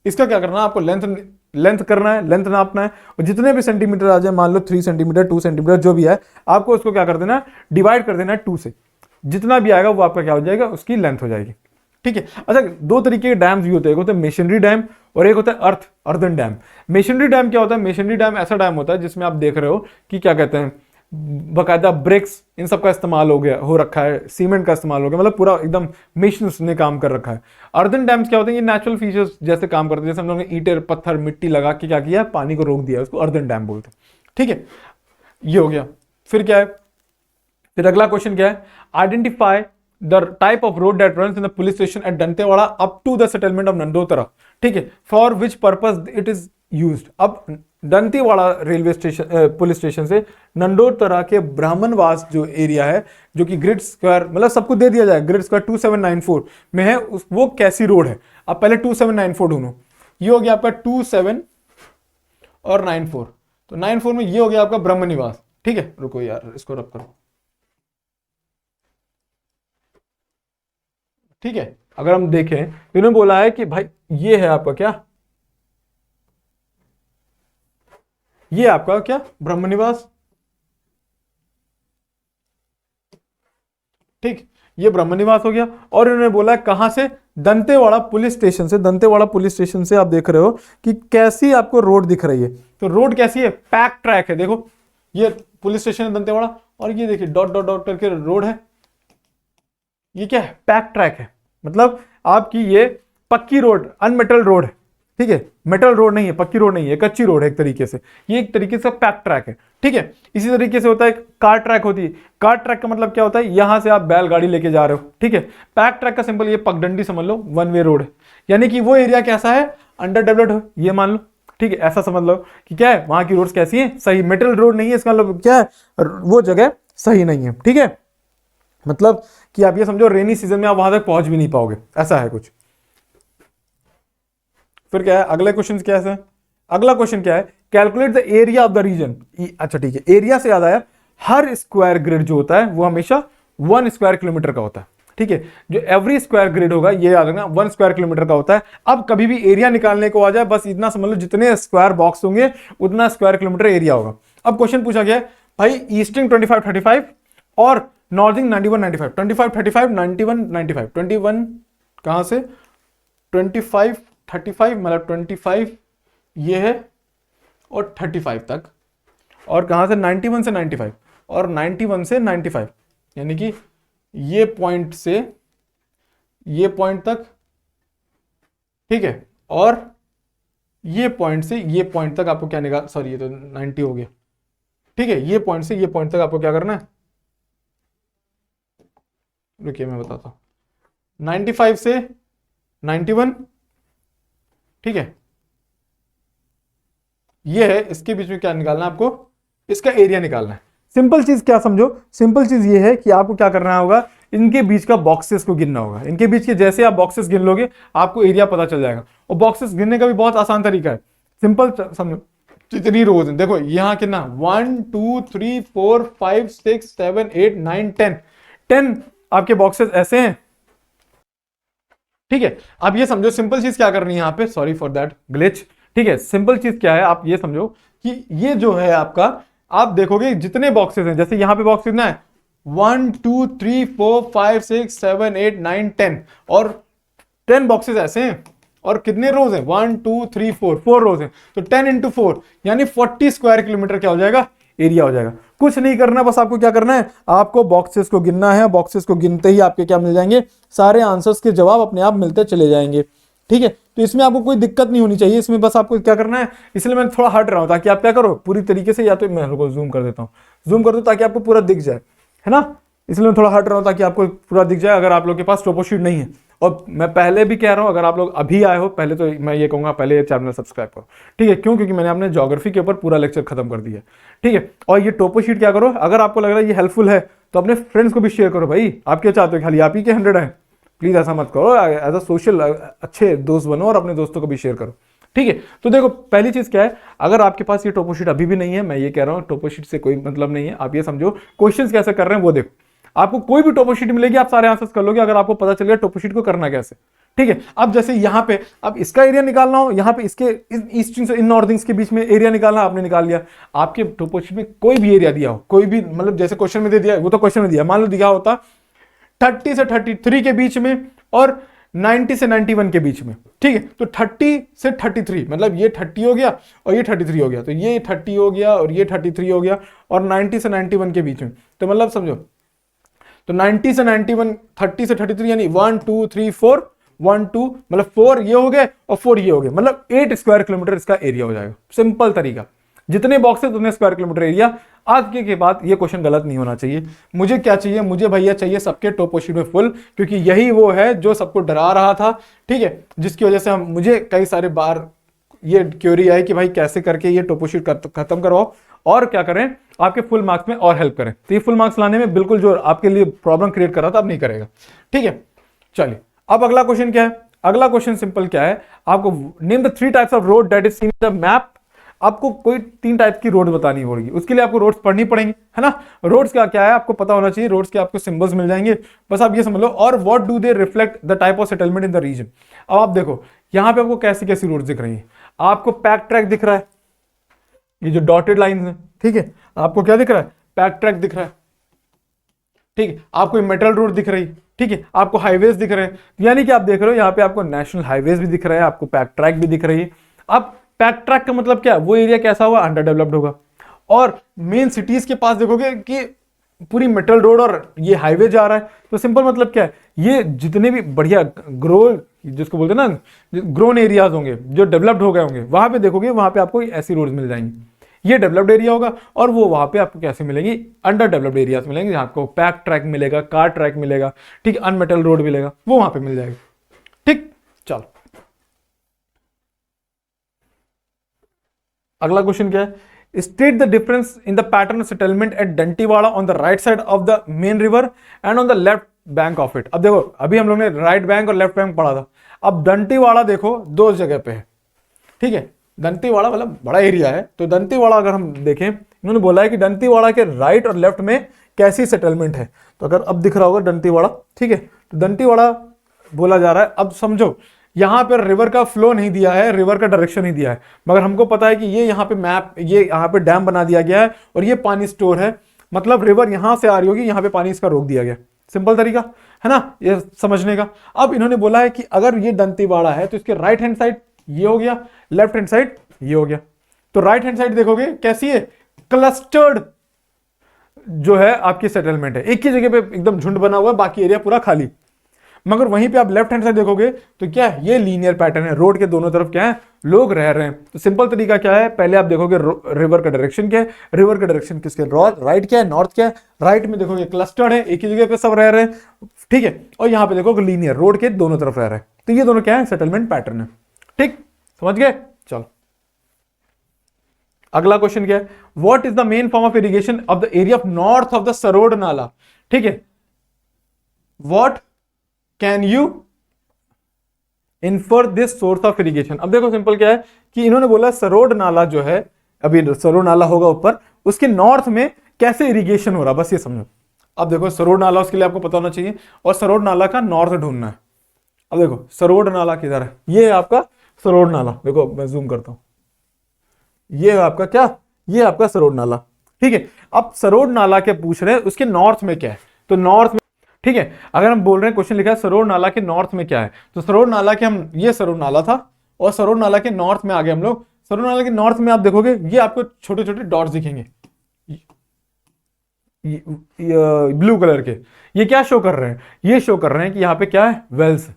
इसका क्या करना है, आपको लेंथ करना है, लेंथ नापना है, और जितने भी सेंटीमीटर आ जाए, मान लो 3 सेंटीमीटर 2 सेंटीमीटर जो भी है, आपको उसको क्या कर देना है, डिवाइड कर देना है 2 से, जितना भी आएगा वो आपका क्या हो जाएगा, उसकी लेंथ हो जाएगी। ठीक है, अच्छा दो तरीके के डैम्स भी होते हैं, एक होता है मेशनरी डैम और एक होता है अर्दन डैम। मेशनरी डैम क्या होता है, मेशनरी डैम ऐसा डैम होता है जिसमें आप देख रहे हो कि क्या कहते हैं, बकायदा ब्रिक्स इन सब का इस्तेमाल हो रखा है, सीमेंट का इस्तेमाल हो गया, मतलब पूरा एकदम मिशन ने काम कर रखा है। अर्दन डैम्स क्या होते हैं, ये नेचुरल फीचर्स जैसे काम करते हैं, जैसे हम लोगों ने ईंटें पत्थर मिट्टी लगा के क्या किया, पानी को रोक दिया, उसको अर्दन डैम बोलते हैं। ठीक है, ये हो गया। फिर क्या है, फिर अगला क्वेश्चन क्या है, identify the type of road that runs in the police station at Dantewada up to the settlement of Nandotara. ठीक है, for which purpose it is used. अब Dantewada railway station police station से नंदोतरा के ब्राह्मणवास जो एरिया है, जो कि ग्रिड स्क्वायर, मतलब सबको दे दिया जाए, ग्रिड स्क्वायर 2794 में है, वो कैसी रोड है। अब पहले 2794 ढूंढो, ये हो गया आपका 27 और 94, तो 94 में ये हो गया आपका ब्रह्म निवास। ठीक है, रुको यार इसको रब करो। ठीक है, अगर हम देखें, इन्होंने बोला है कि भाई ये है आपका क्या, ये आपका क्या, ब्रह्मनिवास। ठीक, ये ब्रह्मनिवास हो गया। और इन्होंने बोला कहां से, दंतेवाड़ा पुलिस स्टेशन से। दंतेवाड़ा पुलिस स्टेशन से आप देख रहे हो कि कैसी आपको रोड दिख रही है, तो रोड कैसी है, पैक ट्रैक है। देखो ये पुलिस स्टेशन है दंतेवाड़ा, और ये देखिए डॉट डॉट डॉट करके रोड है, ये क्या है, पैक ट्रैक है, मतलब आपकी ये पक्की रोड, अनमेटल रोड है। ठीक है, मेटल रोड नहीं है, पक्की रोड नहीं है, कच्ची रोड है एक तरीके से, ये एक तरीके से पैक ट्रैक है। ठीक है, इसी तरीके से होता है कार ट्रैक होती है। कार ट्रैक का मतलब क्या होता है, यहां से आप बैलगाड़ी लेके जा रहे हो। ठीक है, पैक ट्रैक का सिंपल ये पगडंडी समझ लो, वन वे रोड है, यानी कि वो एरिया कैसा है, अंडर डेवलप्ड है, ये मान लो। ठीक है, ऐसा समझ लो कि क्या है, वहां की रोड्स कैसी है, सही मेटल रोड नहीं है, इसका मतलब क्या है, वो जगह सही नहीं है। ठीक है, मतलब कि आप ये समझो रेनी सीजन में आप वहां तक पहुंच भी नहीं पाओगे, ऐसा है कुछ। फिर क्या है, अगले क्वेश्चन क्या है, अगला क्वेश्चन क्या है, calculate the area of the region. अच्छा ठीक है, एरिया से याद आया, हर स्क्वायर ग्रिड जो होता है वो हमेशा 1 स्क्वायर किलोमीटर का होता है। ठीक है, जो एवरी स्क्वायर ग्रिड होगा ये याद रखना 1 स्क्वायर किलोमीटर का होता है। अब कभी भी एरिया निकालने को आ जाए, बस इतना समझ लो जितने स्क्वायर बॉक्स होंगे उतना स्क्वायर किलोमीटर एरिया होगा। अब क्वेश्चन पूछा गया भाई ईस्टिंग 2535 और नॉर्थिंग 9195, 2535 9195, 21 कहां से 2535, मतलब 25 ये है और 35 तक, और कहां से 91 से 95 और 91 से 95, यानी कि ये पॉइंट से ये पॉइंट तक। ठीक है, और ये पॉइंट से ये पॉइंट तक आपको क्या निकाल, सॉरी ये तो 90 हो गया। ठीक है, ये पॉइंट से ये पॉइंट तक आपको क्या करना है, रुकिए मैं बताता हूं, 95 से 91 ठीक है, ये है, इसके बीच में क्या निकालना है आपको, इसका एरिया निकालना है। सिंपल चीज क्या समझो, सिंपल चीज ये है कि आपको क्या करना होगा, इनके बीच का बॉक्सेस को गिनना होगा। इनके बीच के जैसे आप बॉक्सेस गिन लोगे आपको एरिया पता चल जाएगा। और बॉक्सेस गिनने का भी बहुत आसान तरीका है, सिंपल समझो। जितनी रोज हैं देखो यहाँ कितना 1 2 3 4 5 6 7 8 9 10 आपके बॉक्सेस ऐसे हैं। ठीक है, आप ये समझो सिंपल चीज क्या करनी है यहाँ पे, सॉरी फॉर दैट ग्लिच। ठीक है, सिंपल चीज क्या है, आप ये समझो कि ये जो है आपका, आप देखोगे जितने बॉक्सेस हैं, जैसे यहां पे बॉक्स कितना है 1 2 3 4 5 6 7 8 9 10 और 10 बॉक्सेस ऐसे हैं। और कितने रोज हैं 1 2 3 4 रोज हैं, तो 10 इंटू 4 यानी 40 स्क्वायर किलोमीटर क्या हो जाएगा, एरिया हो जाएगा। कुछ नहीं करना, बस आपको क्या करना है, आपको बॉक्सेस को गिनना है। बॉक्सेस को गिनते ही आपके क्या मिल जाएंगे, सारे आंसर्स के जवाब अपने आप मिलते चले जाएंगे। ठीक है, तो इसमें आपको कोई दिक्कत नहीं होनी चाहिए, इसमें बस आपको क्या करना है, इसलिए मैं थोड़ा हट रहा हूं ताकि आप क्या करो पूरी तरीके से, या तो मैं रुको जूम कर देता हूं, जूम कर दो ताकि आपको पूरा दिख जाए, है ना। इसलिए मैं थोड़ा हट रहा हूं ताकि आपको पूरा दिख जाए, अगर आप लोग के पास टोपोशीट नहीं है। और मैं पहले भी कह रहा हूं, अगर आप लोग अभी आए हो पहले, तो मैं ये कहूंगा पहले ये चैनल सब्सक्राइब करो। ठीक है, क्यों, क्योंकि मैंने अपने ज्योग्राफी के ऊपर पूरा लेक्चर खत्म कर दिया। ठीक है, और ये टोपोशीट क्या करो, अगर आपको लग रहा है ये हेल्पफुल है तो अपने फ्रेंड्स को भी शेयर करो। भाई आप क्या चाहते हो, खाली आप ही के 100 हैं, प्लीज ऐसा मत करो। एज अ सोशल अच्छे दोस्त बनो और अपने दोस्तों को भी शेयर करो। ठीक है, तो देखो पहली चीज क्या है, अगर आपके पास ये टोपोशीट अभी भी नहीं है, मैं ये कह रहा हूं टोपोशीट से कोई मतलब नहीं है, आप ये समझो क्वेश्चंस कैसे कर रहे हैं वो देखो। आपको कोई भी टोपोशीट मिलेगी आप सारे आंसर्स कर लोगे, अगर आपको पता चल गया टोपोशीट को करना कैसे। ठीक है, अब जैसे यहां पे अब इसका एरिया निकालना हो, यहां पे इसके ईस्टर्न से इन नॉर्थिंग्स के बीच में एरिया निकालना, आपने निकाल लिया। आपके टोपोशीट में कोई भी एरिया दिया हो, कोई भी मतलब जैसे क्वेश्चन में दे दिया, वो तो क्वेश्चन में दिया, मान लो दिया होता 30 से 33 के बीच में और 90 से 91 के बीच में। ठीक है, तो 30 से 33 मतलब ये 30 हो गया और ये 33 हो गया, तो ये 30 हो गया और ये 33 हो गया, और 90 से 91 के बीच में, तो मतलब समझो, तो 90 से 91 30 से 33 यानी 1 2 3 4 1 2 मतलब 4 ये हो गए और 4 ये हो गए, मतलब 8 स्क्वायर किलोमीटर इसका एरिया हो जाएगा। सिंपल तरीका, जितने बॉक्सेस उतने स्क्वायर किलोमीटर एरिया। आज के बाद ये क्वेश्चन गलत नहीं होना चाहिए। मुझे क्या चाहिए, मुझे भैया चाहिए सबके टोपोशीट में फुल, क्योंकि यही वो है जो सबको डरा रहा था। ठीक है, जिसकी वजह से हम मुझे कई सारे बार ये क्वेरी आई कि भाई कैसे करके ये टोपोशीट खत्म करवाओ और क्या करें, आपके फुल मार्क्स में और हेल्प करें। तो ये फुल मार्क्स लाने में बिल्कुल जो आपके लिए प्रॉब्लम क्रिएट कर रहा था अब नहीं करेगा। ठीक है, चलिए अब अगला क्वेश्चन क्या है, अगला क्वेश्चन सिंपल क्या है, आपको name the 3 types of road that is seen in the map. आपको कोई 3 टाइप की रोड बतानी होगी, उसके लिए आपको रोड्स पढ़नी पड़ेंगी, है ना। रोड्स का क्या है आपको पता होना चाहिए, रोड्स के आपको सिंबल्स मिल जाएंगे, बस आप ये समझ लो। और what do they reflect the type of settlement in the region. अब आप देखो यहां पे आपको कैसी कैसी रोड्स दिख रही हैं, आपको पैक ट्रैक दिख रहा है, ये जो डॉटेड लाइंस हैं। ठीक है, आपको क्या दिख रहा है, पैक ट्रैक दिख रहा है। ठीक है, आपको मेटल रोड दिख रही। ठीक है, आपको हाईवेज दिख रहे हैं, यानी कि आप देख रहे हो यहाँ पे आपको नेशनल हाईवेज भी दिख रहा है, आपको पैक ट्रैक भी दिख रही है। अब पैक ट्रैक का मतलब क्या है, वो एरिया कैसा होगा, अंडर डेवलप्ड होगा। और मेन सिटीज के पास देखोगे कि पूरी मेटल रोड और ये हाईवे जा रहा है, तो सिंपल मतलब क्या है, ये जितने भी बढ़िया ग्रो जिसको बोलते हैं ना ग्रोन एरियाज होंगे, जो डेवलप्ड हो गए होंगे, वहां पे देखोगे वहां पे आपको ऐसी रोड्स मिल जाएंगी। ये डेवलप्ड एरिया होगा, और वो वहां पे आपको कैसे मिलेंगी, अंडर डेवलप्ड एरियाज मिलेंगे, जहां आपको पैक ट्रैक मिलेगा, कार ट्रैक मिलेगा, ठीक, अनमेटल रोड मिलेगा, वो वहां पे मिल जाएगा। ठीक, चलो अगला क्वेश्चन क्या है, state the difference in the pattern settlement at Dantiwada on the right side of the main river and on the left bank of it. अब देखो अभी हम लोग ने राइट बैंक और लेफ्ट बैंक पढ़ा था, अब दंतीवाड़ा देखो 2 जगह पे है। ठीक है, दंतीवाड़ा मतलब बड़ा एरिया है, तो दंतीवाड़ा अगर हम देखें, इन्होंने बोला है कि दंतीवाड़ा के राइट और लेफ्ट में कैसी सेटलमेंट है, तो अगर अब दिख रहा होगा दंतीवाड़ा। ठीक है, तो दंतीवाड़ा बोला जा रहा है। अब समझो यहां पर रिवर का फ्लो नहीं दिया है, रिवर का डायरेक्शन नहीं दिया है, मगर हमको पता है कि ये यहाँ पे मैप, ये यहाँ पे डैम बना दिया गया है और ये पानी स्टोर है, मतलब रिवर यहां से आ रही होगी, यहाँ पे पानी इसका रोक दिया गया। सिंपल तरीका है ना ये समझने का। अब इन्होंने बोला है कि अगर ये दंतीवाड़ा है तो इसके राइट हैंड साइड ये हो गया, लेफ्ट हैंड साइड ये हो गया। तो राइट हैंड साइड देखोगे कैसी है, क्लस्टर्ड जो है आपकी सेटलमेंट है, एक ही जगह पे एकदम झुंड बना हुआ है, बाकी एरिया पूरा खाली। मगर वहीं पे आप लेफ्ट हैंड साइड देखोगे तो क्या है, ये लीनियर पैटर्न है, रोड के दोनों तरफ क्या है, लोग रह रहे हैं। तो सिंपल तरीका क्या है, पहले आप देखोगे रिवर का डायरेक्शन क्या है, रिवर का डायरेक्शन किसके, राइट क्या है, नॉर्थ क्या है, राइट में देखोगे क्लस्टर्ड है, एक ही जगह पे सब रह रहे हैं। ठीक है, और यहां पे देखोगे लीनियर, रोड के दोनों तरफ रह रहे हैं, तो ये दोनों क्या है, सेटलमेंट पैटर्न है। ठीक, समझ गए? चलो अगला क्वेश्चन क्या है, what is the main form of irrigation of the area of north of the Sarod nala. ठीक है, what can you infer this source of irrigation. अब देखो सिंपल क्या है कि इन्होंने बोला सरोड नाला जो है, अभी सरोड नाला होगा ऊपर, उसके नॉर्थ में कैसे इरिगेशन हो रहा, बस ये समझो। अब देखो सरोड नाला, उसके लिए आपको पता होना चाहिए, और सरोड नाला का नॉर्थ ढूंढना है। अब देखो सरोड नाला किधर है, ये है आपका सरोड नाला, देखो मैं जूम करता हूं, ये है आपका क्या, ये है आपका सरोड नाला। ठीक है, अब सरोड नाला के पूछ रहे हैं उसके नॉर्थ में क्या है, तो नॉर्थ में, ठीक है, अगर हम बोल रहे हैं क्वेश्चन लिखा है सरोड नाला के नॉर्थ में क्या है, तो सरोड नाला के हम, ये सरोड नाला था और सरोड नाला के नॉर्थ में आ गए हम लोग। सरोड नाला के नॉर्थ में आप देखोगे ये आपको छोटे छोटे डॉट्स दिखेंगे ब्लू कलर के, ये क्या शो कर रहे हैं, ये शो कर रहे हैं कि यहाँ पे क्या है, वेल्स।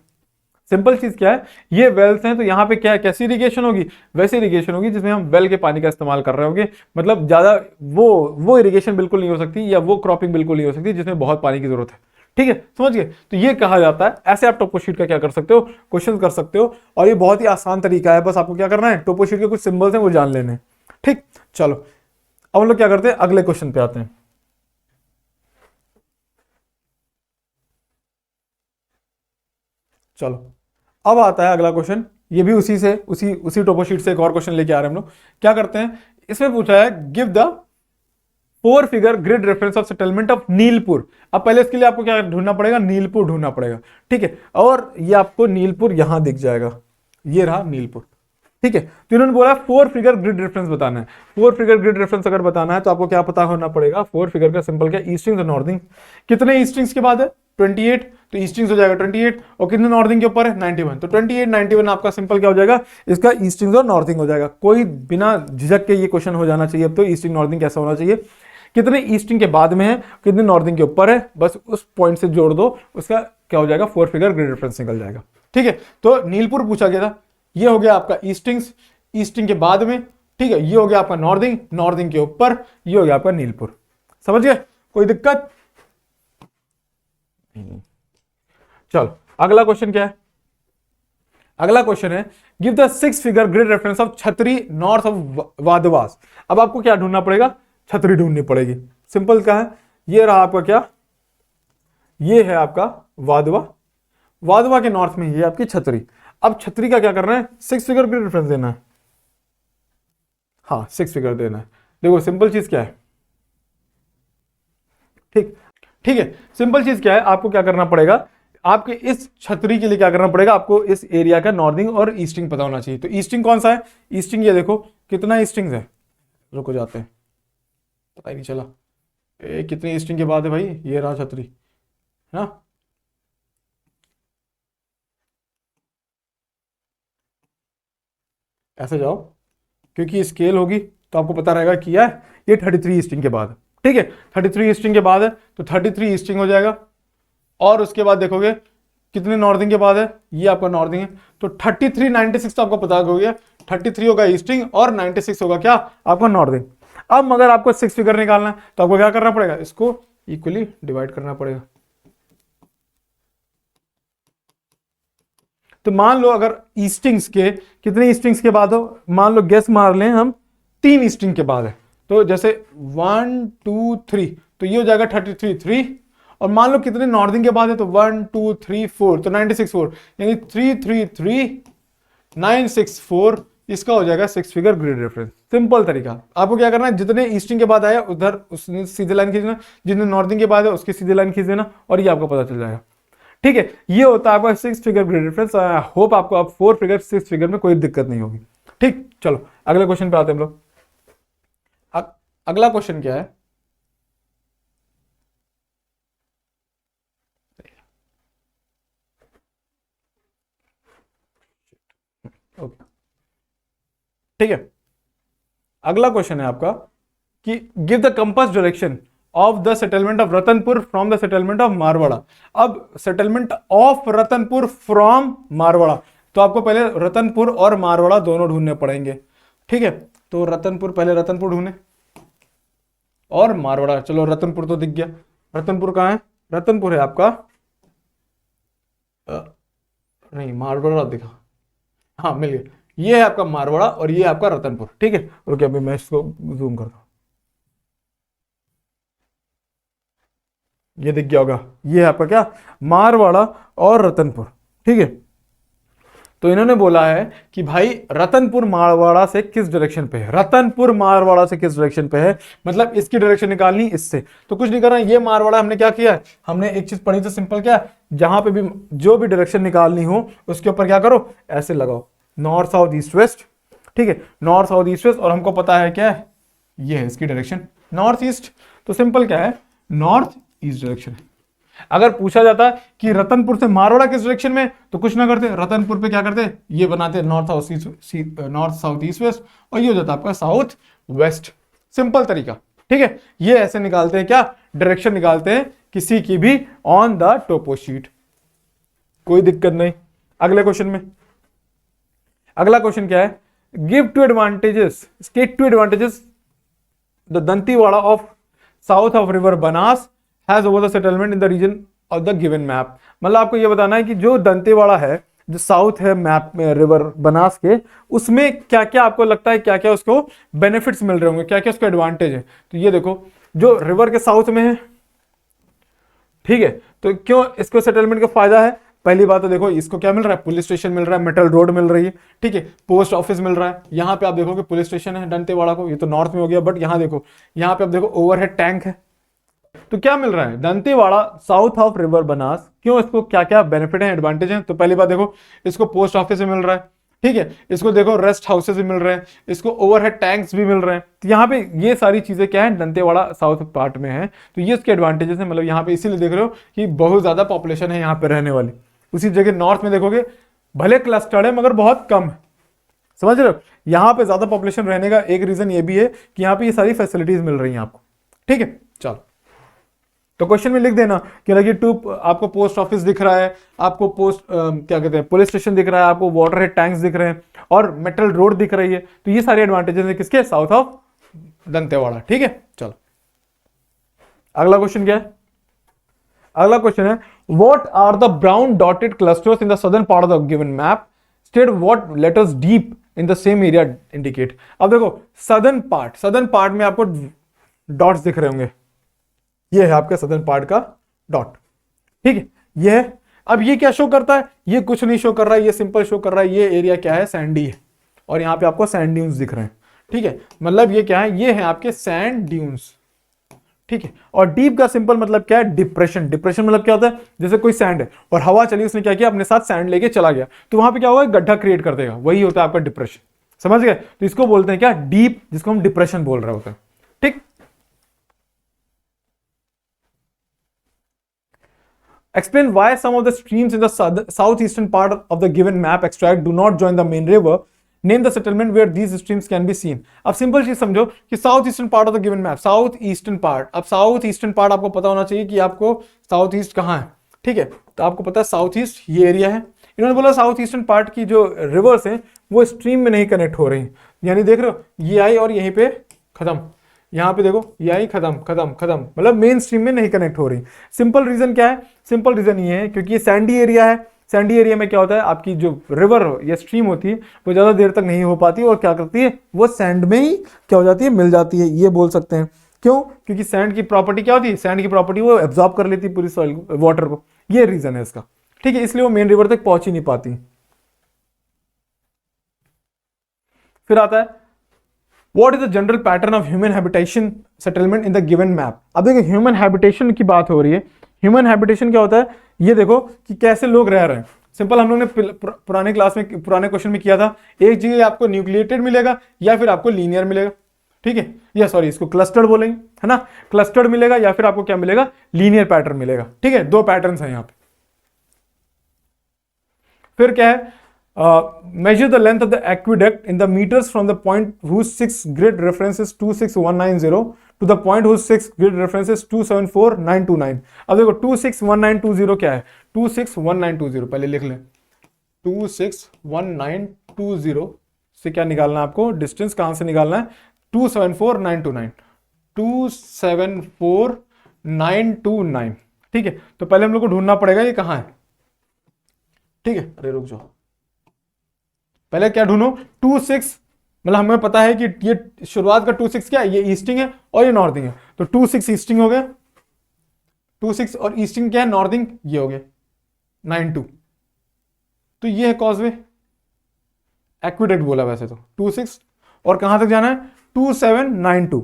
सिंपल चीज क्या है, ये वेल्स हैं, तो यहाँ पे क्या है, कैसी इरिगेशन होगी, वैसी इरिगेशन होगी जिसमें हम वेल के पानी का इस्तेमाल कर रहे होंगे। मतलब ज्यादा वो इरिगेशन बिल्कुल नहीं हो सकती, या वो क्रॉपिंग बिल्कुल नहीं हो सकती जिसमें बहुत पानी की जरूरत है। ठीक है, समझ गए? तो ये कहा जाता है, ऐसे आप टोपोशीट का क्या कर सकते हो, क्वेश्चन कर सकते हो, और ये बहुत ही आसान तरीका है, बस आपको क्या करना है, टोपोशीट के कुछ सिंबल्स हैं वो जान लेने। ठीक, चलो अब हम लोग क्या करते हैं, अगले क्वेश्चन पे आते हैं। चलो अब आता है अगला क्वेश्चन, ये भी उसी से उसी उसी टोपोशीट से एक और क्वेश्चन लेके आ रहे हैं हम लोग। क्या करते हैं, इसमें पूछा है give the 4 figure grid reference of settlement of Nilpur. अब पहले इसके लिए आपको क्या ढूंढना पड़ेगा, नीलपुर ढूंढना पड़ेगा। ठीक है, और ये आपको नीलपुर यहां दिख जाएगा, ये रहा नीलपुर। ठीक है, तो इन्होंने बोला 4 फिगर ग्रिड रेफरेंस बताना है। 4 फिगर ग्रिड रेफरेंस अगर बताना है तो आपको क्या पता होना पड़ेगा, 4 फिगर का सिंपल क्या, ईस्टिंग और नॉर्थिंग। कितने ईस्टिंग्स के बाद है, 28, तो ईस्टिंग्स हो जाएगा 28, और कितने नॉर्थिंग के ऊपर है, 91, तो 28 91 आपका सिंपल क्या हो जाएगा, इसका ईस्टिंग्स और नॉर्थिंग हो जाएगा। कोई बिना झिझक के ये क्वेश्चन हो जाना चाहिए। अब तो ईस्टिंग नॉर्थिंग कैसा होना चाहिए, कितने ईस्टिंग के बाद में है, कितने नॉर्थिंग के ऊपर है, बस उस पॉइंट से जोड़ दो, उसका क्या हो जाएगा, 4 फिगर ग्रिड रेफरेंस निकल जाएगा। ठीक है, तो नीलपुर पूछा गया था, ये हो गया आपका ईस्टिंग्स, ईस्टिंग के बाद में। ठीक है, ये हो गया आपका नॉर्थिंग, नॉर्थिंग के ऊपर ये हो गया आपका नीलपुर। समझ गए, कोई दिक्कत? चलो अगला क्वेश्चन क्या है, अगला क्वेश्चन है give the 6 figure grid reference of छतरी नॉर्थ ऑफ वादवास। अब आपको क्या ढूंढना पड़ेगा, छतरी ढूंढनी पड़ेगी। सिंपल क्या है, ये रहा आपका क्या, ये है आपका वादवा, वादवा के नॉर्थ में ये आपकी छतरी। अब छतरी का क्या करना है, 6 फिगर ग्रिड रेफरेंस देना है। हाँ 6 फिगर देना है। देखो सिंपल चीज क्या है, ठीक ठीक है, सिंपल चीज क्या है, आपको क्या करना पड़ेगा, आपके इस छतरी के लिए क्या करना पड़ेगा, आपको इस एरिया का नॉर्थिंग और ईस्टिंग पता होना चाहिए। तो ईस्टिंग कौन सा है, ईस्टिंग ये देखो कितना ईस्टिंग है, रुको जाते हैं, पता ही नहीं चला कितने ईस्टिंग के बाद है भाई, ये रहा छतरी है ना। ऐसे जाओ, क्योंकि स्केल होगी तो आपको पता रहेगा कि यार ये 33 ईस्टिंग के बाद है। ठीक है, 33 ईस्टिंग के बाद है तो 33 ईस्टिंग हो जाएगा, और उसके बाद देखोगे कितने नॉर्थिंग के बाद है, ये आपका नॉर्थिंग है, तो 33 96 तो आपको पता हो गया, 33 होगा ईस्टिंग और 96 होगा क्या आपका नॉर्थिंग। अब मगर आपको 6 फिगर निकालना है तो आपको क्या करना पड़ेगा, इसको इक्वली डिवाइड करना पड़ेगा। तो मान लो अगर ईस्टिंग्स के, कितने ईस्टिंग्स के बाद हो, मान लो गेस मार लें हम 3 ईस्टिंग के बाद है, तो जैसे 1 2 3, तो ये हो जाएगा 33 3, और मान लो कितने नॉर्थिंग के बाद है, तो 1 2 3 4, तो 96 4, यानी 3 3 3 9 6 4, इसका हो जाएगा 6 फिगर ग्रिड रेफरेंस। सिंपल तरीका, आपको क्या करना है, जितने ईस्टिंग के बाद आया उधर उसने सीधे लाइन खींचना, जितने नॉर्थिंग के बाद है उसकी सीधे लाइन खींच देना, और ये आपको पता चल जाएगा। ठीक है, ये होता है आपका 6 figure grid reference. I hope आपको अब 4 फिगर 6 फिगर में कोई दिक्कत नहीं होगी। ठीक, चलो अगले क्वेश्चन पे आते हैं हम लोग। अगला क्वेश्चन क्या है, ओके ठीक है, अगला क्वेश्चन है आपका कि give the compass direction of the settlement of Ratanpur from the settlement of Marwada. अब settlement of Ratanpur from Marwada, तो आपको पहले रतनपुर और मारवाड़ा दोनों ढूंढने पड़ेंगे। ठीक है, तो रतनपुर, पहले रतनपुर ढूंढे और मारवाड़ा। चलो रतनपुर तो दिख गया, रतनपुर कहाँ है, रतनपुर है आपका नहीं मारवाड़ा दिखा, हाँ मिल गया, ये है आपका मारवाड़ा और ये है आपका रतनपुर। ठीक है, रुकिए अभी मैं इसको जूम करता हूं, ये दिख गया होगा, ये है आपका क्या, मारवाड़ा और रतनपुर। ठीक है, तो इन्होंने बोला है कि भाई रतनपुर मारवाड़ा से किस डायरेक्शन पे है, रतनपुर मारवाड़ा से किस डायरेक्शन पे है, मतलब इसकी डायरेक्शन निकालनी इससे। तो कुछ नहीं करना, ये मारवाड़ा हमने क्या किया है, हमने एक चीज पढ़ी तो सिंपल, क्या, जहां पे भी जो भी डायरेक्शन निकालनी हो उसके ऊपर क्या करो, ऐसे लगाओ, नॉर्थ साउथ ईस्ट वेस्ट। ठीक है, नॉर्थ साउथ ईस्ट वेस्ट, और हमको पता है क्या है, ये है इसकी डायरेक्शन नॉर्थ ईस्ट। तो सिंपल क्या है, नॉर्थ ईस्ट डायरेक्शन। अगर पूछा जाता कि रतनपुर से मारवाड़ा किस डायरेक्शन में, तो कुछ ना करते, रतनपुर पे क्या करते, ये बनाते नॉर्थ साउथ ईस्ट वेस्ट, और ये हो जाता आपका साउथ वेस्ट। सिंपल तरीका। ठीक है, ये ऐसे निकालते हैं क्या, डायरेक्शन निकालते हैं किसी की भी ऑन द टोपो शीट, कोई दिक्कत नहीं। अगले क्वेश्चन में, अगला क्वेश्चन क्या है, give two advantages, state two advantages the Dantewada of south of river Banas has over the settlement in the region of the given map. मतलब आपको यह बताना है कि जो दंतेवाड़ा है, जो साउथ है मैप में रिवर बनास के, उसमें क्या क्या आपको लगता है, क्या क्या उसको बेनिफिट्स मिल रहे होंगे, क्या क्या उसका एडवांटेज है। तो ये देखो, जो रिवर के साउथ में है, ठीक है, तो क्यों इसको सेटलमेंट का फायदा है, पहली बात तो देखो इसको क्या मिल रहा है, पुलिस स्टेशन मिल रहा है, मेटल रोड मिल रही है, ठीक है, पोस्ट ऑफिस मिल रहा है। यहाँ पे आप देखोगे पुलिस स्टेशन है दंतेवाड़ा को, ये तो नॉर्थ में हो गया, बट यहाँ देखो, यहाँ पे आप देखो ओवरहेड टैंक है। तो क्या मिल रहा है, Dantewada south of river Banas, क्यों, इसको क्या क्या बेनिफिट है, एडवांटेज है। तो पहली बात देखो, इसको पोस्ट ऑफिस भी मिल रहा है, ठीक है, इसको देखो रेस्ट हाउसेस भी मिल रहे हैं, इसको ओवरहेड टैंक्स भी मिल रहे हैं। तो यहाँ पे ये सारी चीजें क्या है, दंतेवाड़ा साउथ पार्ट में है, तो ये इसके एडवांटेजेस है। मतलब यहाँ पे इसीलिए देख रहे हो कि बहुत ज्यादा पॉपुलेशन है यहाँ पे रहने वाली। उसी जगह नॉर्थ में देखोगे, भले क्लस्टर्ड है मगर बहुत कम है, समझ रहे हो। यहाँ पे ज्यादा पॉपुलेशन रहने का एक रीजन ये भी है कि यहाँ पे ये सारी फैसिलिटीज मिल रही हैं आपको। ठीक है, चलो, तो क्वेश्चन में लिख देना कि लगे टू, आपको पोस्ट ऑफिस दिख रहा है, आपको क्या कहते हैं, पुलिस स्टेशन दिख रहा है, आपको वाटर हेड टैंक्स दिख रहे हैं, और मेटल रोड दिख रही है। तो ये सारे एडवांटेजेस है किसके, साउथ ऑफ दंतेवाड़ा। ठीक है, चलो अगला क्वेश्चन क्या है, अगला क्वेश्चन है, what are the brown dotted clusters in the southern part of the given map, state what letters deep in the same area indicate. अब देखो सदर्न पार्ट में आपको डॉट्स दिख रहे होंगे, ये है आपका सदर्न पार्ट का डॉट। ठीक है, ये है। अब ये क्या शो करता है, ये कुछ नहीं शो कर रहा है, ये सिंपल शो कर रहा है, ये एरिया क्या है, सैंडी है, और यहां पे आपको सैंड ड्यून्स दिख रहे हैं। ठीक है, मतलब ये क्या है, ये है आपके सैंड ड्यून्स। ठीक है, और डीप का सिंपल मतलब क्या है, डिप्रेशन। डिप्रेशन मतलब क्या होता है, जैसे कोई सैंड है और हवा चली, उसने क्या किया, अपने साथ सैंड लेके चला गया, तो वहां पे क्या होगा, गड्ढा क्रिएट कर देगा, वही होता है आपका डिप्रेशन। समझ गए, तो इसको बोलते हैं क्या, डीप, जिसको हम डिप्रेशन बोल रहे होते हैं। ठीक, explain why some of the streams in the southeastern part of the given map extract do not join the main river, name the settlement where these streams can be seen। अब simple चीज समझो कि south eastern part of the given map, south eastern part, अब south eastern part आपको पता होना चाहिए कि आपको साउथ ईस्ट कहाँ है। ठीक है, तो आपको पता है साउथ ईस्ट ये एरिया है। इन्होंने बोला साउथ ईस्टर्न पार्ट की जो रिवर्स है वो स्ट्रीम में नहीं कनेक्ट हो रही, यानी देख रहे हो, ये आई और यहीं पे खत्म, यहाँ पे देखो ये आई खत्म खत्म खत्म, मतलब मेन स्ट्रीम में नहीं कनेक्ट हो रही। सिंपल रीजन क्या है, सिंपल रीजन ये है क्योंकि ये सैंडी एरिया है। सैंडी एरिया में क्या होता है, आपकी जो रिवर या स्ट्रीम होती है वो ज्यादा देर तक नहीं हो पाती, और क्या करती है, वो सैंड में ही क्या हो जाती है, मिल जाती है, ये बोल सकते हैं। क्यों, क्योंकि सैंड की प्रॉपर्टी क्या होती है, सैंड की प्रॉपर्टी वो एब्जॉर्ब कर लेती है पूरी सॉइल वाटर को, ये रीजन है इसका। ठीक है, इसलिए वो मेन रिवर तक पहुंच ही नहीं पाती। फिर आता है, What is the general pattern of human habitation settlement in the given map। अब देखो ह्यूमन हैबिटेशन की बात हो रही है। ह्यूमन हैबिटेशन क्या होता है, ये देखो कि कैसे लोग रह रहे हैं। सिंपल हम लोग ने पुराने क्लास में, पुराने क्वेश्चन में किया था, एक जगह आपको न्यूक्लिएटेड मिलेगा या फिर आपको लीनियर मिलेगा। ठीक है, या सॉरी इसको क्लस्टर्ड बोलेंगे, है ना, क्लस्टर्ड मिलेगा या फिर आपको क्या मिलेगा, लीनियर पैटर्न मिलेगा। ठीक है, दो पैटर्न है यहाँ पे। फिर क्या है, measure the length of the aqueduct in the meters from the point whose 6 grid reference is 26190 to the point whose 6 grid reference is 274929। अब देखो 261920 क्या है, 261920 पहले लिख लें, 261920 से क्या निकालना है आपको, डिस्टेंस कहां से निकालना है, 274929, 274929। ठीक है, तो पहले हम लोग को ढूंढना पड़ेगा ये कहां है। ठीक है, अरे रुक जाओ, पहले क्या ढूंढो 2-6, मतलब हमें पता है कि ये शुरुआत का 2-6 क्या है, ये ईस्टिंग है और ये नॉर्थिंग है, तो 2-6 ईस्टिंग हो गया, 2-6 और ईस्टिंग क्या है, नॉर्थिंग, ये हो गया 9-2, तो ये है कॉजवे, एक्विडेक्ट बोला वैसे तो 2-6, और कहां तक जाना है 2-7-9-2,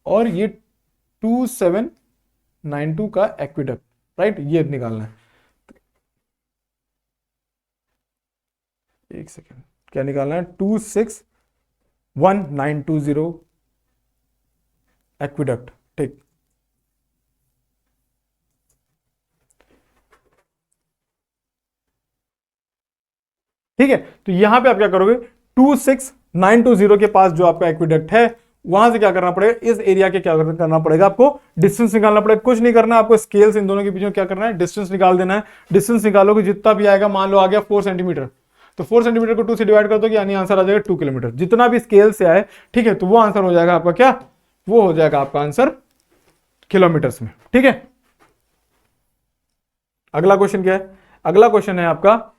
और ये 2-7-9-2 का एक्विडेक्ट, राइट, ये निकालना है। एक सेकेंड, क्या निकालना है, 2-6-1-9-2-0 एक्विडक्ट, ठीक। ठीक है, तो यहां पे आप क्या करोगे, 2-6-9-2-0 के पास जो आपका एक्विडक्ट है, वहां से क्या करना पड़ेगा, इस एरिया के क्या करना पड़ेगा, आपको डिस्टेंस निकालना पड़ेगा। कुछ नहीं करना आपको, स्केल से इन दोनों के बीच में क्या करना है, डिस्टेंस निकाल देना है। डिस्टेंस निकालोगे जितना भी आएगा, मान लो आ गया 4 सेंटीमीटर, तो 4 सेंटीमीटर को 2 से डिवाइड कर दो, यानी आंसर आ जाएगा 2 किलोमीटर। जितना भी स्केल से आए, ठीक है, तो वो आंसर हो जाएगा आपका क्या, वो हो जाएगा आपका आंसर किलोमीटर्स में। ठीक है, अगला क्वेश्चन क्या है, अगला क्वेश्चन है आपका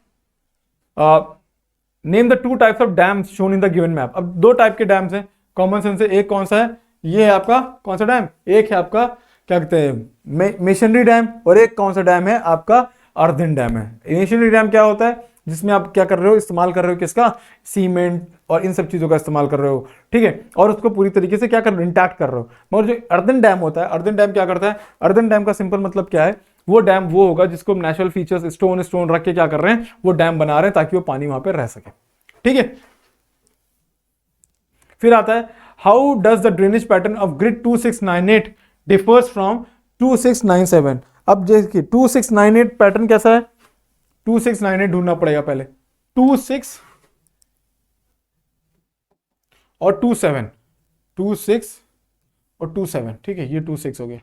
name the 2 types of dams shown in the given map. अब 2 टाइप के डैम्स हैं, कॉमन सेंस से, एक कौन सा है, ये है आपका कौन सा डैम, एक है आपका क्या कहते हैं मेशनरी डैम, और एक कौन सा डैम है आपका अर्दन डैम है। मेशनरी डैम क्या होता है, जिसमें आप क्या कर रहे हो, इस्तेमाल कर रहे हो किसका, सीमेंट और इन सब चीजों का इस्तेमाल कर रहे हो, ठीक है, और उसको पूरी तरीके से क्या कर रहे हो, इंटैक्ट कर रहे हो। मगर जो अर्दन डैम होता है, अर्दन डैम क्या करता है, अर्दन डैम का सिंपल मतलब क्या है, वो डैम वो होगा जिसको नेचुरल फीचर्स स्टोन रख के क्या कर रहे हैं, वो डैम बना रहे हैं ताकि वो पानी वहां पर रह सके। ठीक है, फिर आता है how does the drainage pattern of grid 2698 differs from 2697। अब देखिए 2698 पैटर्न कैसा है, 2698 ढूंढना पड़ेगा पहले, 26 और 27, 26 और 27, ठीक है, ये 26 हो गया,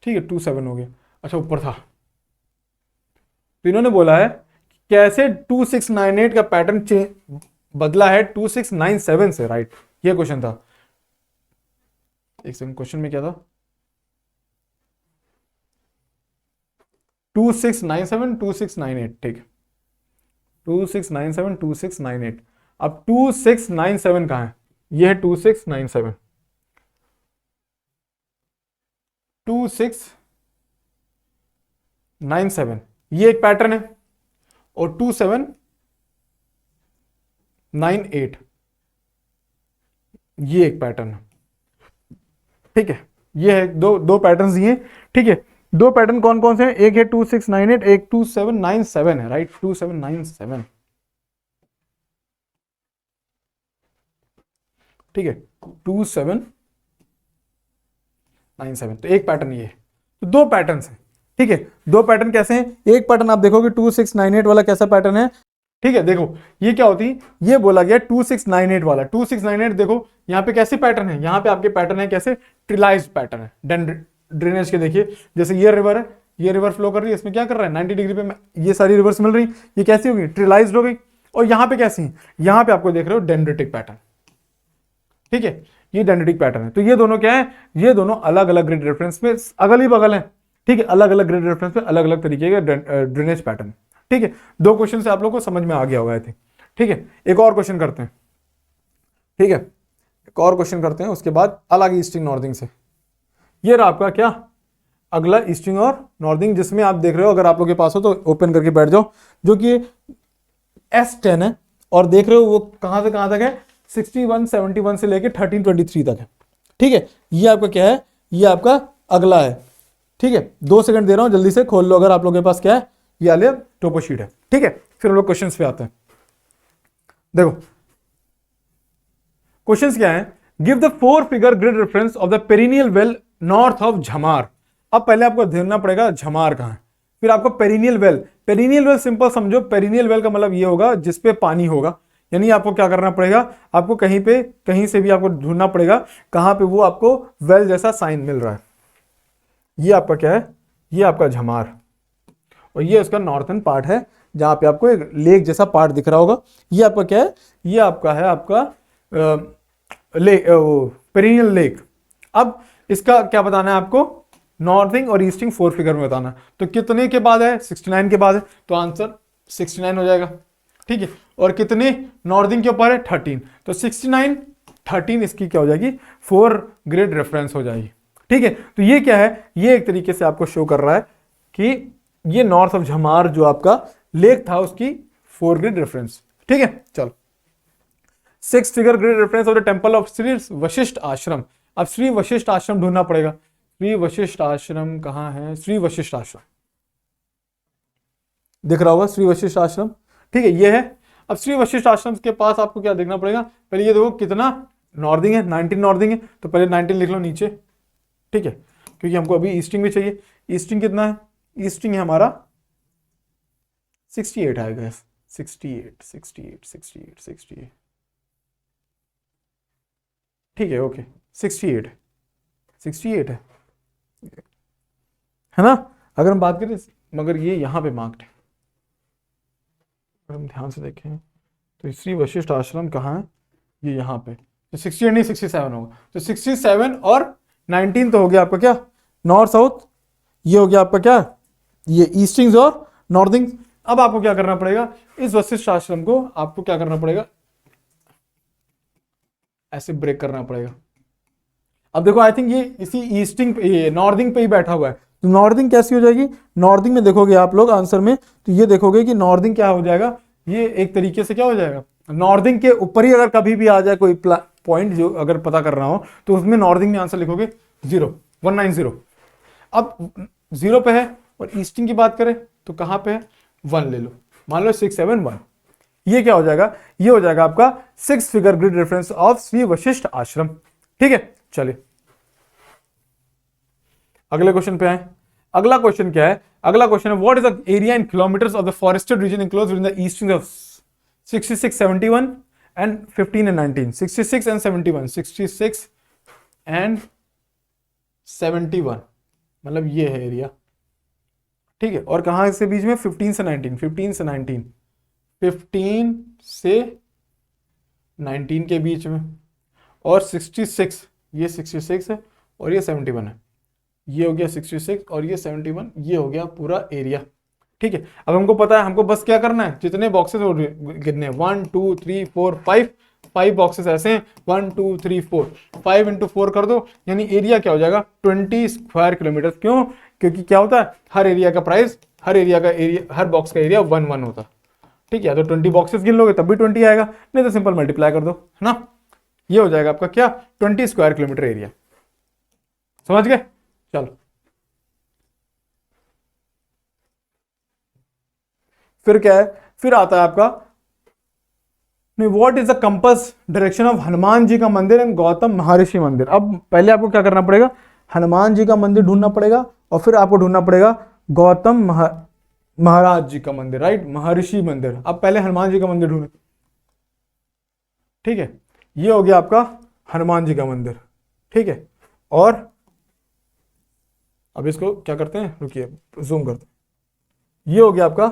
ठीक है, 27 हो गया। अच्छा ऊपर था, तो इन्होंने बोला है कैसे 2698 का पैटर्न बदला है 2697 से, राइट, ये क्वेश्चन था। एक सेकंड, क्वेश्चन में क्या था, 2697 2698, ठीक, 2697 2698। अब 2697 कहां है, ये है 2697, 2697 ये एक पैटर्न है, और 2798 ये एक पैटर्न है। ठीक है, ये है दो पैटर्न ये, ठीक है, दो पैटर्न कौन कौन से हैं, एक है 2698, एक 2797 है, राइट, 2797, ठीक है, 2797, तो एक पैटर्न ये है, तो दो पैटर्न है, ठीक है, दो पैटर्न कैसे हैं, एक पैटर्न आप देखोगे 2698 वाला कैसा पैटर्न है, ठीक है, देखो ये क्या होती है, ये बोला गया 2698 वाला, 2698 देखो यहाँ पे कैसे पैटर्न है, यहाँ पे आपके पैटर्न है कैसे, ट्रिलाइज्ड पैटर्न है, ड्रेनेज के देखिए, जैसे ये रिवर है, ये रिवर फ्लो कर रही है, इसमें क्या कर रहा है 90 डिग्री पे ये सारी रिवर्स मिल रही, ये कैसी होगी, ट्रिलाइज्ड हो गई, और यहाँ पे कैसी है, यहाँ पे आपको देख रहे हो डेंड्रिटिक पैटर्न, ठीक है, ये डेंड्रिटिक पैटर्न है। तो ये दोनों क्या है, ये दोनों अलग अलग ग्रिड रेफरेंस में अगल ही बगल है, ठीक है, अलग अलग ग्रिड रेफरेंस में अलग अलग तरीके के ड्रेनेज पैटर्न, ठीक है, दो क्वेश्चन से आप लोगों को समझ में आ गया होगा, ठीक है, एक और क्वेश्चन करते हैं, ठीक है, एक और क्वेश्चन करते हैं, उसके बाद अलग ईस्टिंग नॉर्थिंग से, ये रहा आपका क्या अगला ईस्टिंग और नॉर्थिंग, जिसमें आप देख रहे हो, अगर आप लोग के पास हो तो ओपन करके बैठ जाओ, जो कि S10 है, और देख रहे हो वो कहां से कहां तक है, 6171 से लेके 1323 तक है, ठीक है, ये आपका क्या है, ये आपका अगला है, ठीक है, 2 सेकंड दे रहा हूं, जल्दी से खोल लो अगर आप लोगों के पास क्या है, ये वाले टोपो शीट है, ठीक है, फिर हम लोग क्वेश्चंस पे आते हैं। देखो क्वेश्चंस क्या है, give the 4 figure grid reference of the perennial well north of Jhamar. अब पहले आपको ढूंढना पड़ेगा झमार कहां है, फिर आपको perennial well, perennial well simple समझो, पेरिनियल वेल का मतलब ये होगा जिसपे पानी होगा, यानी आपको क्या करना पड़ेगा, आपको कहीं से भी आपको ढूंढना पड़ेगा कहां पे वो आपको वेल जैसा साइन मिल रहा है। ये आपका क्या है, ये आपका झमार, और ये उसका नॉर्थन पार्ट है जहां पे आपको एक लेक जैसा पार्ट दिख रहा होगा। ये आपका क्या है, ये आपका है आपका पेरिनियल लेक। अब इसका क्या बताना है आपको, नॉर्थिंग और ईस्टिंग 4 फिगर में बताना, तो कितने के बाद है, 69 के बाद है, तो आंसर 69 हो जाएगा। ठीक है, और कितने नॉर्दिंग के ऊपर है 13, तो 69 13 इसकी क्या हो जाएगी 4 ग्रिड रेफरेंस हो जाएगी। ठीक है, तो ये क्या है, ये एक तरीके से आपको शो कर रहा है कि ये नॉर्थ ऑफ झमार जो आपका लेक था उसकी 4 ग्रिड रेफरेंस। ठीक है, चलो 6 figure grid reference of the temple of Shri Vashishtha आश्रम। अब श्री वशिष्ठ आश्रम ढूंढना पड़ेगा। श्री वशिष्ठ आश्रम कहां है, श्री वशिष्ठ आश्रम दिख रहा होगा, श्री वशिष्ठ आश्रम। ठीक है, ये है। अब श्री वशिष्ठ आश्रम के पास आपको क्या देखना पड़ेगा, पहले ये देखो कितना नॉर्दिंग है, 19 नॉर्दिंग है, तो पहले 19 लिख लो नीचे। ठीक है, क्योंकि हमको अभी ईस्टिंग भी चाहिए। ईस्टिंग कितना है, ईस्टिंग है हमारा 68 आएगा, 68। ठीक है, ओके 68 है ना। अगर हम बात करें, मगर ये यहां पे मार्क्ड है, अगर हम ध्यान से देखें तो श्री वशिष्ठ आश्रम कहाँ है, ये यहाँ पे, तो 68 नहीं 67 होगा, तो 67 और 19 तो हो गया आपका क्या नॉर्थ साउथ, ये हो गया आपका क्या ये ईस्टिंग्स और नॉर्थिंग। अब आपको क्या करना पड़ेगा, इस वशिष्ठ आश्रम को आपको क्या करना पड़ेगा, ऐसे ब्रेक करना पड़ेगा। अब देखो आई थिंक ये इसी ईस्टिंग ये नॉर्थिंग पे ही बैठा हुआ है, तो नॉर्थिंग कैसी हो जाएगी, नॉर्थिंग में देखोगे आप लोग आंसर में, तो ये देखोगे कि नॉर्थिंग क्या हो जाएगा, ये एक तरीके से क्या हो जाएगा, नॉर्थिंग के ऊपर ही अगर कभी भी आ जाए कोई पॉइंट जो अगर पता करना हो तो उसमें नॉर्थिंग में आंसर लिखोगे 190। अब 0 पे है, और ईस्टिंग की बात करें तो कहां पे है 1 ले लो, मान लो 671, ये क्या हो जाएगा, ये हो जाएगा आपका 6 figure grid reference of Shri Vashishtha आश्रम। ठीक है, चलिए अगले क्वेश्चन पे आए। अगला क्वेश्चन क्या है, अगला क्वेश्चन है what is the area in kilometers of the forested region enclosed within the easting of 66, 71 and 15 and 19, 66 and 71, 66 and 71, मतलब ये है एरिया। ठीक है, और कहां से बीच में 15 से 19, 15 से 19, 15 से 19 के बीच में, और 66, ये 66 है और ये 71 है, ये हो गया 66 और ये 71, ये हो गया पूरा एरिया। ठीक है, अब हमको पता है, हमको बस क्या करना है, जितने बॉक्सेस कितने 1 2 3 4 5 बॉक्सेस ऐसे हैं, 1 2 3 4, 5 इंटू 4 कर दो, यानी एरिया क्या हो जाएगा 20 स्क्वायर किलोमीटर। क्यों, क्योंकि क्या होता है हर एरिया का प्राइस, हर एरिया का एरिया, हर बॉक्स का एरिया 1 1 होता है। ठीक है, तो 20 बॉक्सेस गिन लोगे तब भी 20 आएगा, नहीं तो सिंपल मल्टीप्लाई कर दो, है ना। ये हो जाएगा आपका क्या 20 स्क्वायर किलोमीटर एरिया। समझ गए, चलो फिर क्या है, फिर आता है आपका नहीं, what is the compass direction of Hanuman ji का मंदिर एंड गौतम महर्षि मंदिर। अब पहले आपको क्या करना पड़ेगा, हनुमान जी का मंदिर ढूंढना पड़ेगा, और फिर आपको ढूंढना पड़ेगा गौतम महाराज जी का मंदिर, राइट, महर्षि मंदिर। अब पहले हनुमान जी का मंदिर ढूंढे। ठीक है, ये हो गया आपका हनुमान जी का मंदिर। ठीक है, और अब इसको क्या करते हैं, रुकिए जूम करते हैं, ये हो गया आपका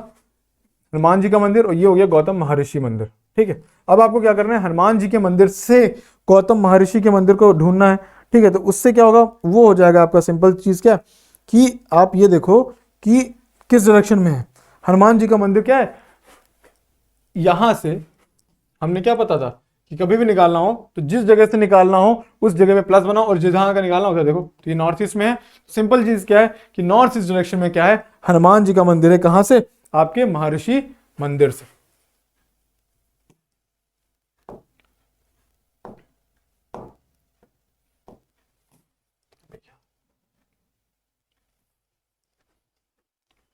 हनुमान जी का मंदिर और ये हो गया गौतम महर्षि मंदिर। ठीक है, अब आपको क्या करना है, हनुमान जी के मंदिर से गौतम महर्षि के मंदिर को ढूंढना है। ठीक है, तो उससे क्या होगा, वो हो जाएगा आपका सिंपल चीज क्या कि आप ये देखो कि किस डायरेक्शन में है हनुमान जी का मंदिर, क्या है यहां से, हमने क्या पता था कि कभी भी निकालना हो तो जिस जगह से निकालना हो उस जगह पे प्लस बनाओ, और जहां का निकालना होता है देखो, तो ये नॉर्थ ईस्ट में है। सिंपल चीज क्या है कि नॉर्थ ईस्ट डायरेक्शन में क्या है, हनुमान जी का मंदिर है, कहां से, आपके महर्षि मंदिर से।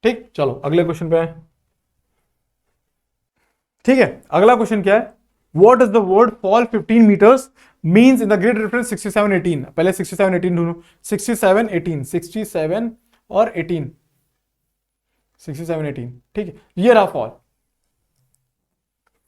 ठीक, चलो अगले क्वेश्चन पे आए। ठीक है, अगला क्वेश्चन क्या है, व्हाट इज द वर्ड fall 15 meters means in the grid reference 67 18। पहले 67 18 ढूंढो, 67 18, 67 और 18, 67 18। ठीक है, ये रहा फॉल,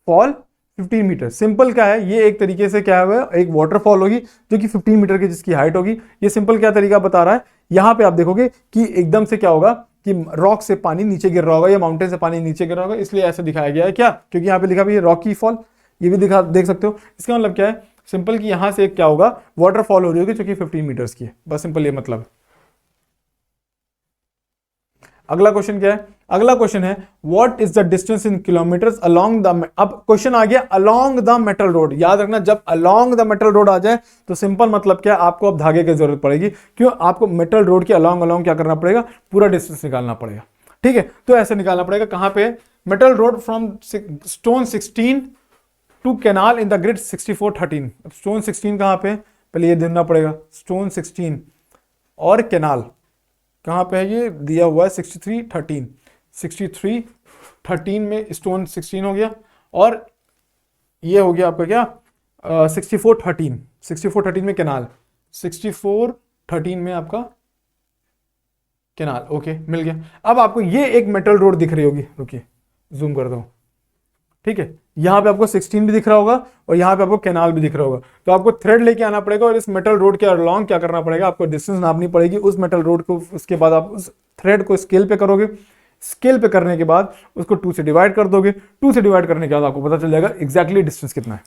फॉल 15 मीटर। सिंपल क्या है, ये एक तरीके से क्या है, एक वाटरफॉल होगी जो कि 15 मीटर की जिसकी हाइट होगी। ये सिंपल क्या तरीका बता रहा है, यहां पे आप देखोगे कि एकदम से क्या होगा कि रॉक से पानी नीचे गिर रहा होगा या माउंटेन से पानी नीचे गिर रहा होगा, इसलिए ऐसा दिखाया गया है। क्या, क्योंकि यहाँ पे लिखा भी है रॉकी फॉल, ये भी दिखा देख सकते हो। इसका मतलब क्या है, सिंपल कि यहां से क्या होगा, वाटरफॉल हो रही होगी जो कि 15 मीटर्स की है, बस सिंपल ये मतलब। अगला क्वेश्चन क्या है? अगला क्वेश्चन है what is the distance in kilometres along the, अब क्वेश्चन आ गया अलोंग द मेटल रोड। याद रखना जब अलोंग द मेटल रोड आ जाए तो सिंपल मतलब क्या, आपको अब धागे की जरूरत पड़ेगी। क्यों? आपको मेटल रोड के अलोंग अलोंग क्या करना पड़ेगा, पूरा डिस्टेंस निकालना पड़ेगा। ठीक है, तो ऐसे निकालना पड़ेगा। कहां पे? Metal road from stone 16 to canal in the grid 6413। अब स्टोन 16 कहां पे? पहले ये ढूंढना पड़ेगा, स्टोन 16 और कैनाल कहां पे है? ये दिया हुआ है 6313। 6313 में स्टोन 16 हो गया और ये हो गया आपका क्या 6413। 6413 में कैनाल, 6413 में आपका कैनाल। ओके, मिल गया। अब आपको ये एक मेटल रोड दिख रही होगी, रुकिए जूम कर दो। ठीक है, यहां पे आपको 16 भी दिख रहा होगा और यहां पे आपको कैनाल भी दिख रहा होगा। तो आपको थ्रेड लेके आना पड़ेगा और इस मेटल रोड के अलोंग क्या करना पड़ेगा, आपको डिस्टेंस नापनी पड़ेगी उस मेटल रोड को। उसके बाद आप उस थ्रेड को स्केल पे करोगे, स्केल पे करने के बाद उसको 2 से डिवाइड कर दोगे। 2 से डिवाइड करने के बाद आपको पता चल जाएगा एग्जैक्टली डिस्टेंस कितना है।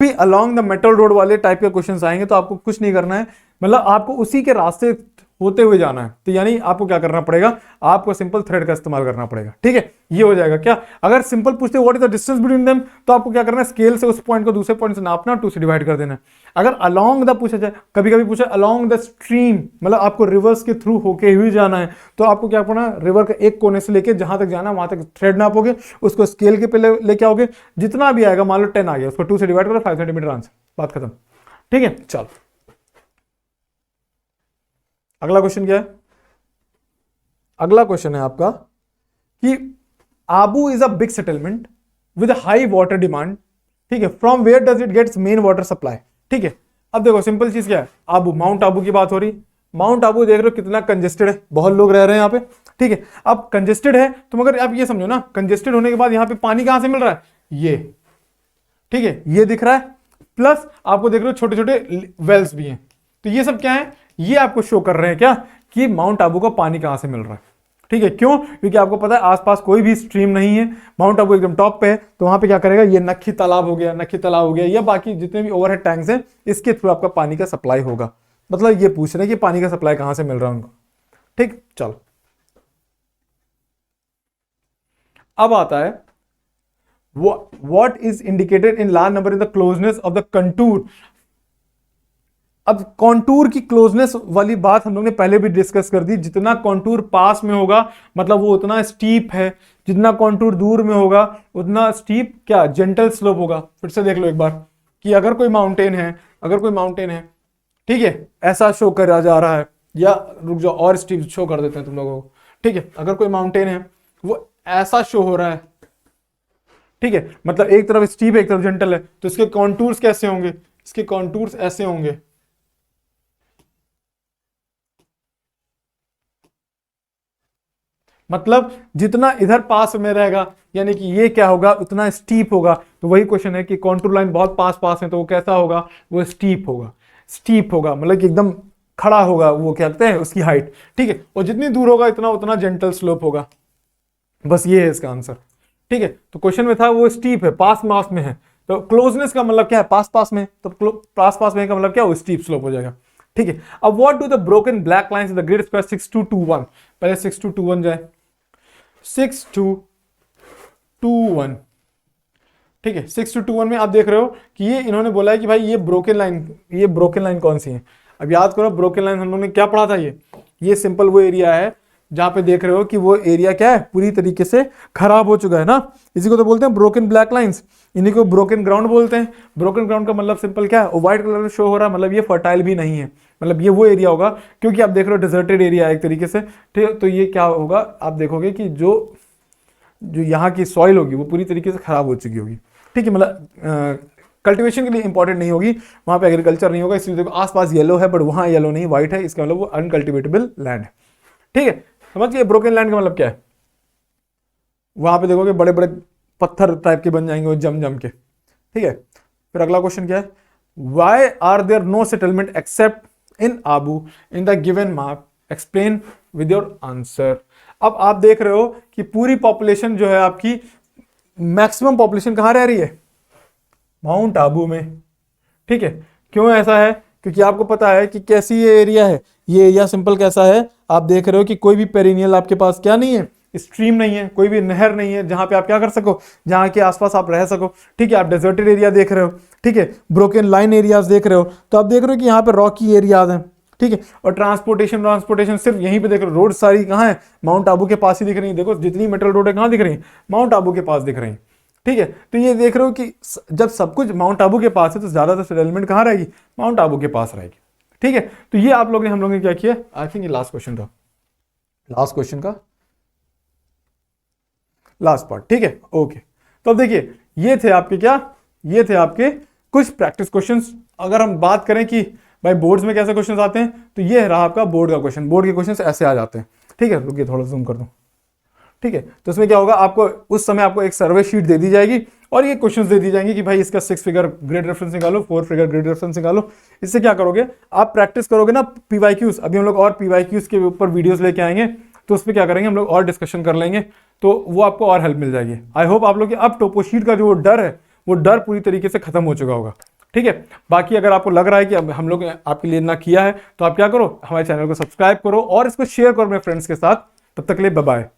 भी अलोंग द मेटल रोड वाले टाइप के क्वेश्चंस आएंगे तो आपको कुछ नहीं करना है, मतलब आपको उसी के रास्ते होते हुए जाना है। तो यानी आपको क्या करना पड़ेगा, आपको सिंपल थ्रेड का इस्तेमाल करना पड़ेगा। ठीक है, ये हो जाएगा। क्या अगर सिंपल पूछते what is the distance between them, तो आपको क्या करना है, स्केल से उस पॉइंट को दूसरे पॉइंट से नापना, 2 से डिवाइड कर देना। अगर अलोंग द पूछा जाए, कभी कभी पूछा अलोंग द स्ट्रीम, मतलब आपको रिवर्स के थ्रू होके हुए जाना है, तो आपको क्या करना, रिवर के एक कोने से लेके जहां तक जाना वहां तक थ्रेड नापोगे, उसको स्केल के पे लेके आओगे, जितना भी आएगा, मान लो 10 आ गया, उसको 2 से डिवाइड करो, 5 सेंटीमीटर आंसर, बात खत्म। ठीक है, चलो अगला क्वेश्चन क्या है? अगला क्वेश्चन है आपका कि Abu is a big settlement with high water demand. ठीक है, from where does it gets main water supply. ठीक है, अब देखो सिंपल चीज क्या है, आबू, माउंट आबू की बात हो रही। माउंट आबू देख रहे हो कितना कंजेस्टेड है, बहुत लोग रह रहे हैं यहाँ पे। ठीक है, अब कंजेस्टेड है तो मगर आप ये समझो ना, कंजेस्टेड होने के बाद यहाँ पे पानी कहां से मिल रहा है, ये, ठीक है, ये दिख रहा है, प्लस आपको देख रहे हो छोटे छोटे वेल्स भी हैं। तो ये सब क्या है, ये आपको शो कर रहे हैं क्या कि माउंट आबू को पानी कहां से मिल रहा है। ठीक है, क्यों? क्योंकि आपको पता है आसपास कोई भी स्ट्रीम नहीं है, माउंट आबू एकदम टॉप पे है, तो वहां पे क्या करेगा, ये नक्की तालाब हो गया, नक्की तालाब हो गया, या बाकी जितने भी ओवरहेड टैंक्स हैं, इसके थ्रू आपका पानी का सप्लाई होगा। मतलब ये पूछ रहे हैं कि पानी का सप्लाई कहां से मिल रहा है उनको। ठीक, चलो अब आता है what is indicated in large number in the closeness of the contour। अब कॉन्टूर की क्लोजनेस वाली बात हम लोग ने पहले भी डिस्कस कर दी। जितना कॉन्टूर पास में होगा मतलब वो उतना स्टीप है, जितना कॉन्टूर दूर में होगा उतना स्टीप क्या, जेंटल स्लोप होगा। फिर से देख लो एक बार कि अगर कोई माउंटेन है, अगर कोई माउंटेन है, ठीक है, ऐसा शो करा जा रहा है, या रुक जाओ और स्टीप शो कर देते हैं तुम लोगों को। ठीक है, अगर कोई माउंटेन है वो ऐसा शो हो रहा है, ठीक है, मतलब एक तरफ स्टीप एक तरफ जेंटल है, तो इसके कॉन्टूर्स कैसे होंगे, इसके कॉन्टूर्स ऐसे होंगे। मतलब जितना इधर पास में रहेगा यानी कि ये क्या होगा, उतना स्टीप होगा। तो वही क्वेश्चन है कि कॉन्टूर लाइन बहुत पास पास है तो वो कैसा होगा, वो स्टीप होगा। स्टीप होगा मतलब कि एकदम खड़ा होगा, वो क्या कहते हैं उसकी हाइट। ठीक है, और जितनी दूर होगा इतना उतना जेंटल स्लोप होगा। बस ये है इसका आंसर। ठीक है, तो क्वेश्चन में था वो स्टीप है, पास पास में है, तो क्लोजनेस का मतलब क्या है, पास पास में, तो पास पास में का मतलब क्या, वो स्टीप स्लोप हो जाएगा। ठीक है, अब what do the broken black lines in the grid square 6221। पहले 6221 जाए, 6221। ठीक है, 6221 में आप देख रहे हो कि ये इन्होंने बोला है कि भाई ये ब्रोकन लाइन कौन सी है। अब याद करो ब्रोकन लाइन हम लोग ने क्या पढ़ा था, ये सिंपल वो एरिया है जहां पे देख रहे हो कि वो एरिया क्या है, पूरी तरीके से खराब हो चुका है ना। इसी को तो बोलते हैं ब्रोकन ब्लैक लाइंस, इन्हीं को ब्रोकन ग्राउंड बोलते हैं। ब्रोकन ग्राउंड का मतलब सिंपल क्या है, व्हाइट कलर में शो हो रहा है, मतलब ये फर्टाइल भी नहीं है, मतलब ये वो एरिया होगा, क्योंकि आप देख रहे हो डिजर्टेड एरिया है एक तरीके से। ठीक है, तो ये क्या होगा, आप देखोगे कि जो यहाँ की सॉइल होगी वो पूरी तरीके से खराब हो चुकी होगी। ठीक है, मतलब कल्टीवेशन के लिए इंपॉर्टेंट नहीं होगी, वहां पे एग्रीकल्चर नहीं होगा। इसलिए देखो आसपास येलो है बट वहां येलो नहीं, व्हाइट है, इसका मतलब वो अनकल्टिवेटेबल लैंड है। ठीक है, समझ गए ब्रोकन लैंड का मतलब क्या है। वहां पे देखोगे बड़े बड़े पत्थर टाइप के बन जाएंगे वो जम जम के। ठीक है, फिर अगला क्वेश्चन क्या है, why are there no settlement except in Abu in the given map, explain with your answer. अब आप देख रहे हो कि पूरी पॉपुलेशन जो है आपकी, मैक्सिमम पॉपुलेशन कहां रह रही है, माउंट आबू में। ठीक है, क्यों ऐसा है, क्योंकि आपको पता है कि कैसी ये एरिया है, ये एरिया सिंपल कैसा है, आप देख रहे हो कि कोई भी पेरिनियल आपके पास क्या नहीं है, स्ट्रीम नहीं है, कोई भी नहर नहीं है जहां पे आप क्या कर सको, जहां के आसपास आप रह सको। ठीक है, आप डेजर्टेड एरिया देख रहे हो, ठीक है, ब्रोकन लाइन एरियाज देख रहे हो, तो आप देख रहे हो कि यहाँ पे रॉकी एरियाज हैं। ठीक है, और ट्रांसपोर्टेशन सिर्फ यहीं पे देख रहे हो, रोड सारी कहाँ है, माउंट आबू के पास ही दिख रही है। देखो जितनी मेटल रोड है कहाँ दिख रही है, माउंट आबू के पास दिख रही है। ठीक है, तो ये देख रहे हो कि जब सब कुछ माउंट आबू के पास है तो ज्यादातर सेटलमेंट कहाँ रहेगी, माउंट आबू के पास रहेगी। ठीक है, तो ये आप लोग ने, हम लोगों ने क्या किया, आई थिंक ये लास्ट क्वेश्चन था, लास्ट क्वेश्चन का लास्ट पार्ट। ठीक है, ओके। तो अब देखिए ये थे आपके क्या, ये थे आपके कुछ प्रैक्टिस क्वेश्चंस। अगर हम बात करें कि भाई बोर्ड्स में कैसे क्वेश्चंस आते हैं, तो ये रहा आपका बोर्ड का क्वेश्चन। बोर्ड के क्वेश्चंस ऐसे आ जाते हैं। ठीक है, रुकिए थोड़ा जूम कर दूं। ठीक है, तो इसमें क्या होगा, आपको उस समय आपको एक सर्वे शीट दे दी जाएगी और ये क्वेश्चंस दे दी जाएंगे कि भाई इसका 6 फिगर ग्रेड रेफरेंस निकालो, 4 फिगर ग्रेड रेफरेंस निकालो। इससे क्या करोगे, आप प्रैक्टिस करोगे ना पीवाईक्यूज। अभी हम लोग और पीवाईक्यूज के ऊपर वीडियोस लेके आएंगे, तो उस पर क्या करेंगे हम लोग और डिस्कशन कर लेंगे, तो वो आपको और हेल्प मिल जाएगी। आई होप आप लोग अब टोपोशीट का जो डर है, वो डर पूरी तरीके से खत्म हो चुका होगा। ठीक है, बाकी अगर आपको लग रहा है कि अब हम लोग आपके लिए ना किया है, तो आप क्या करो, हमारे चैनल को सब्सक्राइब करो और इसको शेयर करो अपने फ्रेंड्स के साथ। तब तक के लिए बाय बाय।